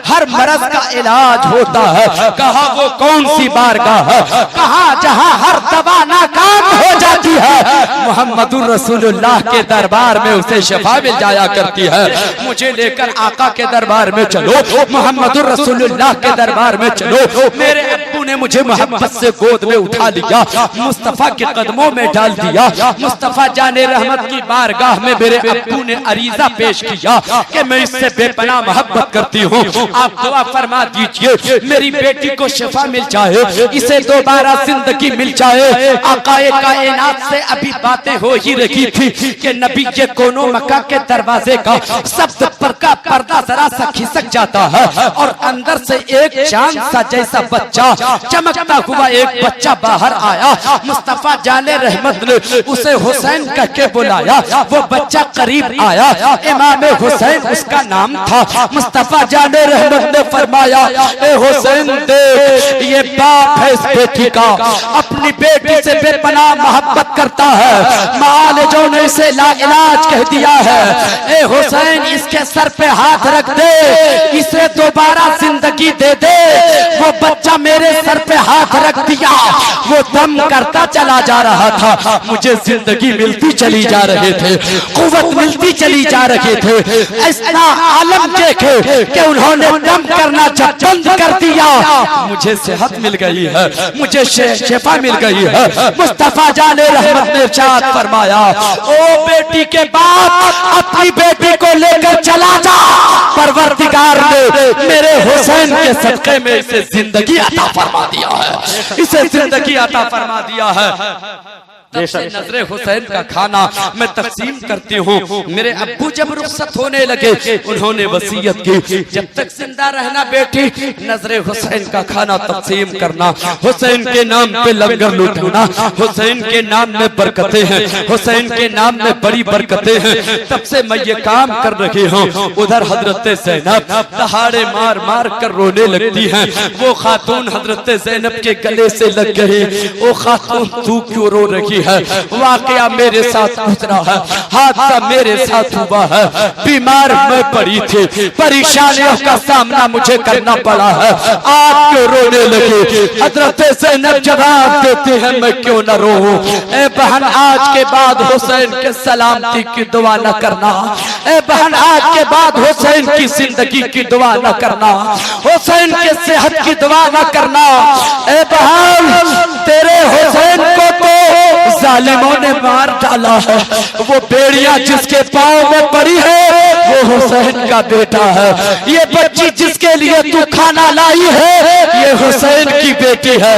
हर मर्ज का इलाज होता है। कहा वो कौन सी बारगाह है, कहा जहाँ हर दवा नाकाम हो जाती है, मोहम्मदुर रसूलुल्लाह के दरबार में उसे शफा मिल जाया करती है। मुझे लेकर आका के दरबार में चलो, मोहम्मदुर रसूलुल्लाह के दरबार में चलो। मेरे अब्बू ने मुझे मोहब्बत से गोद में उठा लिया, मुस्तफा के कदमों में डाल दिया। मुस्तफा जाने रहमत की बारगाह में मेरे अब्बू ने अरीजा पेश किया कि मैं इससे बेपनाह मोहब्बत करती हूँ, आप दुआ फरमा दीजिए मेरी बेटी को शफा मिल जाए, इसे दोबारा जिंदगी मिल जाए। आकाए कायनात से अभी बातें हो ही रही थी कि नबी के कोनों मक्का के दरवाजे का शब्द पर का पर्दा जरा सा खिसक जाता है और अंदर से एक चांद सा जैसा बच्चा चमकता हुआ एक बच्चा बाहर आया। मुस्तफा जाने रहमत ने उसे हुसैन कह के बुलाया। वो बच्चा करीब आया, इमाम हुसैन उसका नाम था। मुस्तफा जाने रहमत ने फरमाया, ए हुसैन देख ये बाप है इस बेटी का, अपनी बेटी से बेपनाह मोहब्बत करता है, मालिजों ने इसे लाइलाज कह दिया है। ए हुसैन इसके सर पे हाथ रख दे, इसे दोबारा जिंदगी दे दे। वो बच्चा मेरे सर पे हाथ रख दिया, वो दम करता चला जा रहा था। मुझे जिंदगी मिलती चली जा रहे थे, कुव्वत मिलती चली जा रहे थे। ऐसा आलम देखे कि उन्होंने दम करना बंद कर दिया। मुझे सेहत मिल गई है, मुझे शिफा मिल गई है। मुस्तफा जाने रहमत ने इरशाद फरमाया, ओ बेटी के बाप अपनी बेटी को लेकर चला जा। परवरदिगार ने मेरे हुसैन के सदक़े में इसे जिंदगी अता फरमा दिया है, इसे जिंदगी अता फरमा दिया है। नजरे हुसैन का खाना मैं तकसीम करती हूँ। मेरे अब्बू जब रुखसत होने लगे उन्होंने वसीयत की, जब तक जिंदा रहना बेटी नजरे हुसैन का खाना तकसीम करना, हुसैन के नाम पे लंगर लूटना, हुसैन के नाम में बरकतें हैं, हुसैन के नाम में बड़ी बरकतें हैं। तब से मैं ये काम कर रही हूँ। उधर हजरत ज़ैनब दहाड़े मार मार कर रोने लगती हैं। वो खातून हजरत ज़ैनब के गले से लग गई, ओ खातून तू क्यों रो रही है? वाकया मेरे साथ गुजरा है, हादसा मेरे साथ हुआ है। बीमार मैं पड़ी थी, परेशानियों का सामना मुझे करना पड़ा है, आप क्यों रोने लगे? हजरत ज़ैनब जवाब देते हैं, मैं क्यों न रोऊं? ए बहन आज के बाद हुसैन के सलामती की दुआ न करना, ए बहन आज के बाद हुसैन की जिंदगी की दुआ न करना, हुसैन के सेहत की दुआ न करना। ए बहन तेरे हुसैन को तो जालिमों ने मार डाला है, वो बेड़ियां जिसके पांव में पड़ी है वो हुसैन का बेटा है। ये बच्ची जिसके लिए तू खाना लाई है ये हुसैन की बेटी है,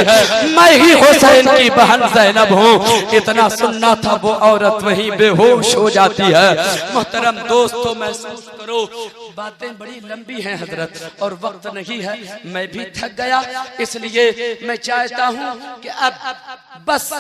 मैं ही हुसैन की बहन ज़ैनब हूँ। इतना सुनना था, वो औरत वहीं बेहोश हो जाती है। मोहतरम दोस्तों महसूस करो, बातें बड़ी लंबी हैं हजरत और वक्त नहीं है, मैं भी थक गया, इसलिए मैं चाहता हूँ कि अब बस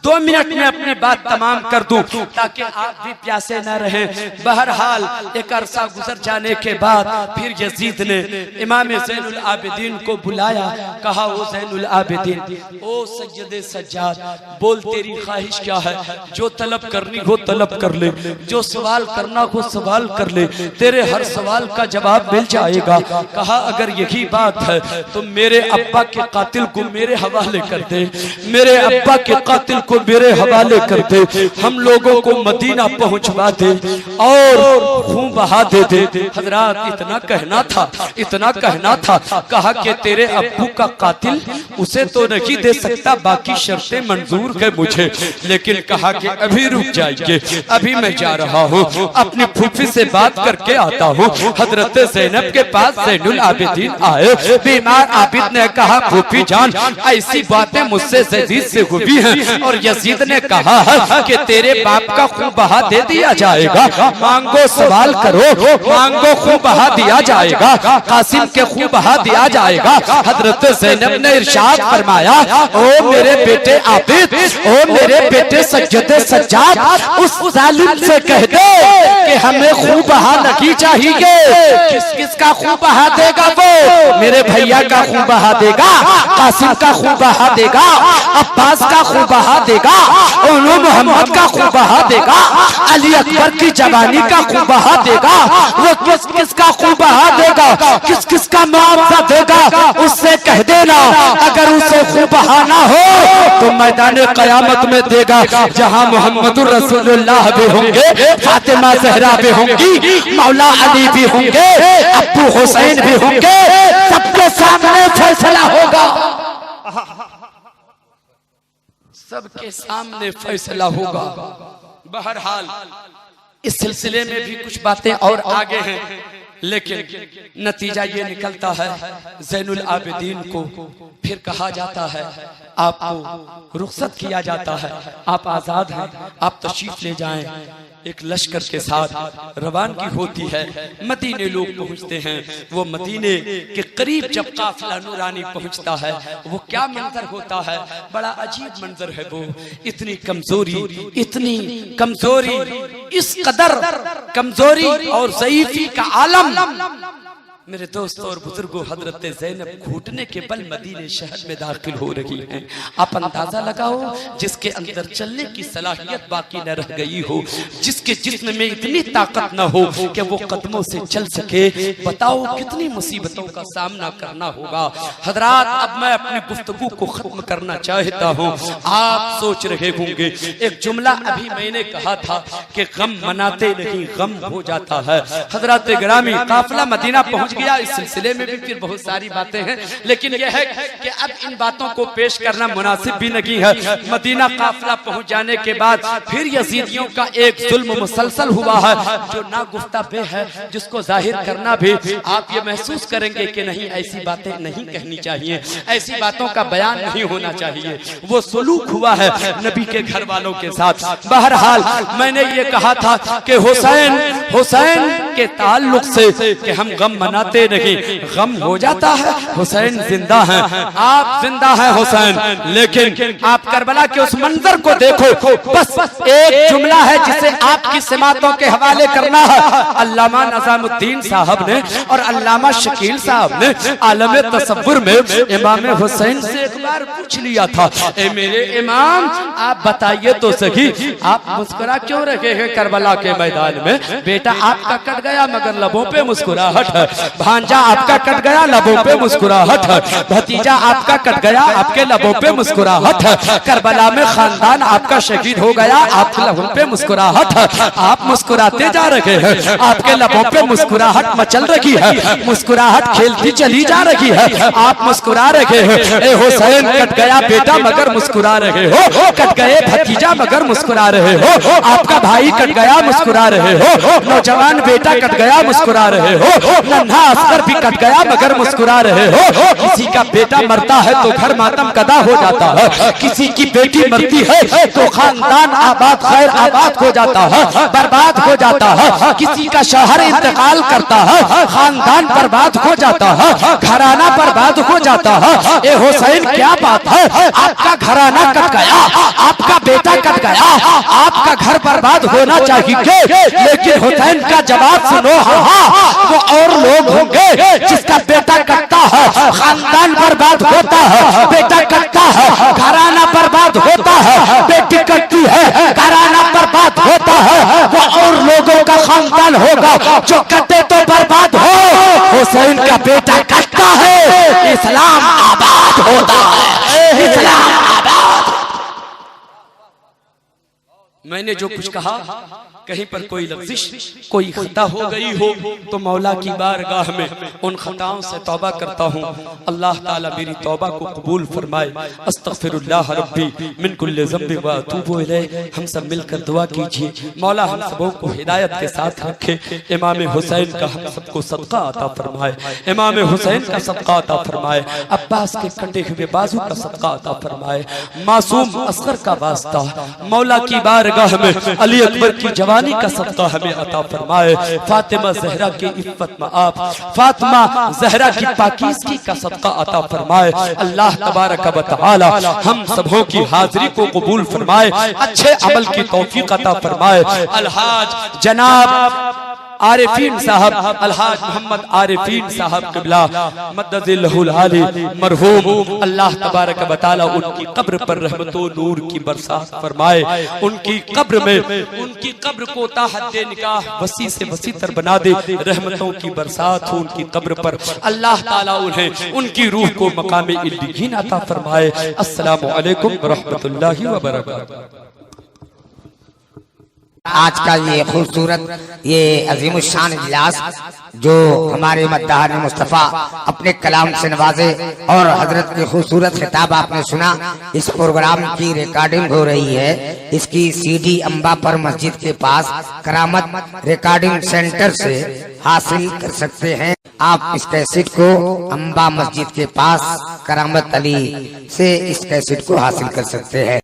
2 मिनट में अपनी बात तमाम कर दूं ताकि आप भी प्यासे न रहें। बहरहाल एक अरसा गुजर जाने के बाद फिर यजीद ने इमाम ज़ैनुल आबिदीन को बुलाया, कहा ओ ज़ैनुल आबिदीन, ओ सय्यद सज्जाद, बोल तेरी ख्वाहिश क्या है? जो तलब करनी हो तलब कर ले, जो सवाल करना हो सवाल कर ले, तेरे हर सवाल का जवाब मिल जाएगा। कहा अगर यही बात है तो मेरे अब्बा के कातिल को मेरे हवाले कर दे, मेरे अब्बा के कातिल को मेरे हवाले कर दे, हम लोगों को मदीना पहुंचवा दे और खून बहा दे दे। हजरात इतना कहना था, इतना कहना था। कहा कि तेरे अब्बू का कातिल उसे तो नहीं दे सकता, बाकी शर्तें मंजूर है मुझे, लेकिन कहा कि अभी रुक जाइए, अभी मैं जा रहा हूँ, अपनी फूफी से बात करके आता हूँ। हजरत ज़ैनब के पास ज़ैनुल आबिदीन आए। बीमार आबिद ने कहा फूफी जान ऐसी बातें मुझसे यजीद से हुई हैं और यजीद ने कहा है कि तेरे बाप का खून बहा दे दिया जाएगा, मांगो सवाल करो, मांगो खूब बहा दिया जाएगा, कासिम के खूब बहा दिया जाएगा। हजरत ज़ैनब ने इरशाद फरमाया, ओ मेरे बेटे आबिद, ओ मेरे बेटे सज्जदे सज्जाद, उस जालिम से कह दे कि हमें खूब बहा नहीं चाहिए। किस किस का खूब बहा देगा वो? मेरे भैया का खूब बहा देगा, कासिम का खूब बहा देगा, अब्बास का खूब बहा देगा, ओनो मोहम्मद का खूब बहा देगा, अली अकबर की जवानी का खूब बहा देगा। वो किस किस का खूब बहा देगा, किस किस का मुआवजा देगा, उससे कह देना अगर उसे खूब बहाना हो तो मैदान कयामत में देगा, जहां मोहम्मदुर रसूलुल्लाह भी होंगे, फातिमा ज़हरा भी होंगी, मौला अली भी होंगे, अब्बू हुसैन भी होंगे, सबके सामने फैसला होगा, सबके सामने फैसला होगा। बहरहाल इस सिलसिले में भी कुछ बातें और आगे हैं, लेकिन नतीजा ये निकलता है ज़ैनुल आबिदीन को फिर कहा जाता है, आपको रुखसत किया जाता है, आप आजाद हैं, आप तशरीफ ले जाएं। एक लश्कर के साथ रवानगी होती है, मदीने लोग पहुंचते हैं। वो मदीने के करीब जब काफिला नूरानी पहुंचता है, वो क्या मंजर होता है, बड़ा अजीब मंजर है। वो इतनी कमजोरी, इस कदर कमजोरी और ज़ईफी का आलम। मेरे दोस्तों और बुजुर्गों, हजरत ज़ैनब घुटने के बल मदीने शहर में दाखिल हो रही हैं। आप अंदाजा लगाओ, जिसके अंदर चलने की सलाहियत बाकी न रह गई हो, जिसके जिस्म में इतनी ताकत न हो कि वो कदमों से चल सके, बताओ कितनी मुसीबतों का सामना करना होगा। हजरात, अब मैं अपनी गुफ्तगू को खत्म करना चाहता हूँ। आप सोच रहे होंगे, एक जुमला अभी मैंने कहा था कि गम मनाते नहीं गम हो जाता है। हजरात गिरामी, काफिला मदीना पहुंच गया। इस सिलसिले में भी फिर बहुत सारी बातें हैं, लेकिन यह है कि अब इन बातों को पेश करना मुनासिब भी नहीं है। मदीना काफिला पहुंच जाने के बाद फिर यजीदियों का एक जुल्म मुसलसल हुआ है, जो ना गुफ्ताबे है, जिसको जाहिर करना भी आप ये महसूस करेंगे कि नहीं, ऐसी बातें नहीं कहनी चाहिए, ऐसी बातों का बयान नहीं होना चाहिए। वो सुलूक हुआ है नबी के घर वालों के साथ। बहरहाल मैंने ये कहा था कि हुसैन के ताल्लुक से कि हम गम मनाते नहीं, गम हो जाता है। हुसैन जिंदा हैं, आप जिंदा हैं हुसैन, लेकिन आप करबला के उस मंजर को देखो। बस एक जुमला है जिसे आपकी समातों के हवाले करना है। अल्लामा निजामुद्दीन साहब ने और अल्लामा शकील साहब ने आलम तसव्वुर में इमाम हुसैन से एक बार पूछ लिया था, ए मेरे इमाम, आप बताइए तो सही, आप मुस्कुरा क्यों रहे हैं करबला के मैदान में? बेटा आपका कट गया मगर लबों पे मुस्कुराहट है, भांजा आपका कट गया लबों पे मुस्कुराहट है, भतीजा आपका कट गया आपके लबों पे मुस्कुराहट है, करबला में खानदान आपका शहीद हो गया आपके लबों पे मुस्कुराहट है। आप मुस्कुराते जा रहे हैं, आपके लबों पे मुस्कुराहट मचल रही है, मुस्कुराहट खेलती चली जा रही है, आप मुस्कुरा रहे हैं। ए हुसैन, कट गया बेटा मगर मुस्कुरा रहे हो, कट गए भतीजा मगर मुस्कुरा रहे हो, आपका भाई कट गया मुस्कुरा रहे हो, नौजवान बेटा कट गया मुस्कुरा रहे हो, नन्हा असगर भी कट गया मगर मुस्कुरा रहे हो। किसी का बेटा मरता है तो घर मातम कदा हो जाता है, किसी की बेटी मरती है तो खानदान आबाद खैर आबाद हो जाता है, बर्बाद हो जाता है। किसी का शौहर इंतकाल करता है, खानदान बर्बाद हो जाता है, घराना बर्बाद हो जाता है। ए हुसैन, क्या बात है, आपका घराना कट गया, आपका बेटा कट गया, आपका घर बर्बाद होना चाहिए, लेकिन हुसैन का जवाब सुनो, वो और लोग होंगे जिसका बेटा कटता है, खानदान बर्बाद होता है, बेटा कटता है, घराना बर्बाद होता है, बेटी कटती है, घराना बर्बाद होता है, वो और लोगों का खानदान होगा जो कटे तो बर्बाद हो। हुसैन का बेटा कटता है, इस्लाम आबाद होता है, इस्लाम आबाद। मैंने जो कुछ कहा, कहीं पर कोई लफ्जिश, कोई खता हो गई हो तो मौला की बारगाह में उन खताओं से तौबा करता हूँ। अल्लाह ताला मेरी तौबा को कबूल फरमाए। अस्तगफिरुल्लाह रब्बी मिन कुल्लि ज़ंबि व अतूबु इलैह। हम सब मिलकर दुआ कीजिए, मौला हम सबों को हिदायत के साथ रखे। इमाम हुसैन का हम सबको सदका अता फरमाए, इमाम हुसैन का सदका अता फरमाए, अब्बास के कटे हुए बाजू का सदका अता फरमाए, मासूम असगर का वास्ता मौला की बारगाह हमें अली अकबर की जवानी का सदका हमें अता फरमाए। फातिमा जहरा की इफ्फत में आप फातिमा जहरा की पाकीज़गी का सदका अता फरमाए। अल्लाह तबारक व तआला हम सबों की हाजिरी को कबूल फरमाए, अच्छे अमल की तौफीक अता फरमाए। अलहाज जनाब आरिफीन साहब अलहाज मोहम्मद आरिफीन साहब किबला मद्ददिल्लहुल आली मरहूम, अल्लाह तबारक व तआला उनकी कब्र पर रहमतों नूर की बरसात फरमाए। उनकी कब्र को ताहद्दे निकाह वसी से वसी तर बना दे, रहमतों की बरसात हो उनकी कब्र पर। अल्लाह ताला उन्हें उनकी रूह को मकाम इल्लियीन अता फरमाए। अस्सलामु अलैकुम व रहमतुल्लाहि व बरकातहू। आज का ये खूबसूरत ये अजीमुशान इजलास जो हमारे मद्दाहर मुस्तफ़ा अपने कलाम से नवाजे और हजरत के खूबसूरत खिताब आपने सुना। इस प्रोग्राम की रिकॉर्डिंग हो रही है, इसकी सीडी अंबा पर मस्जिद के पास करामत रिकॉर्डिंग सेंटर से हासिल कर सकते हैं। आप इस कैसेट को अंबा मस्जिद के पास करामत अली से इस कैसेट को हासिल कर सकते हैं।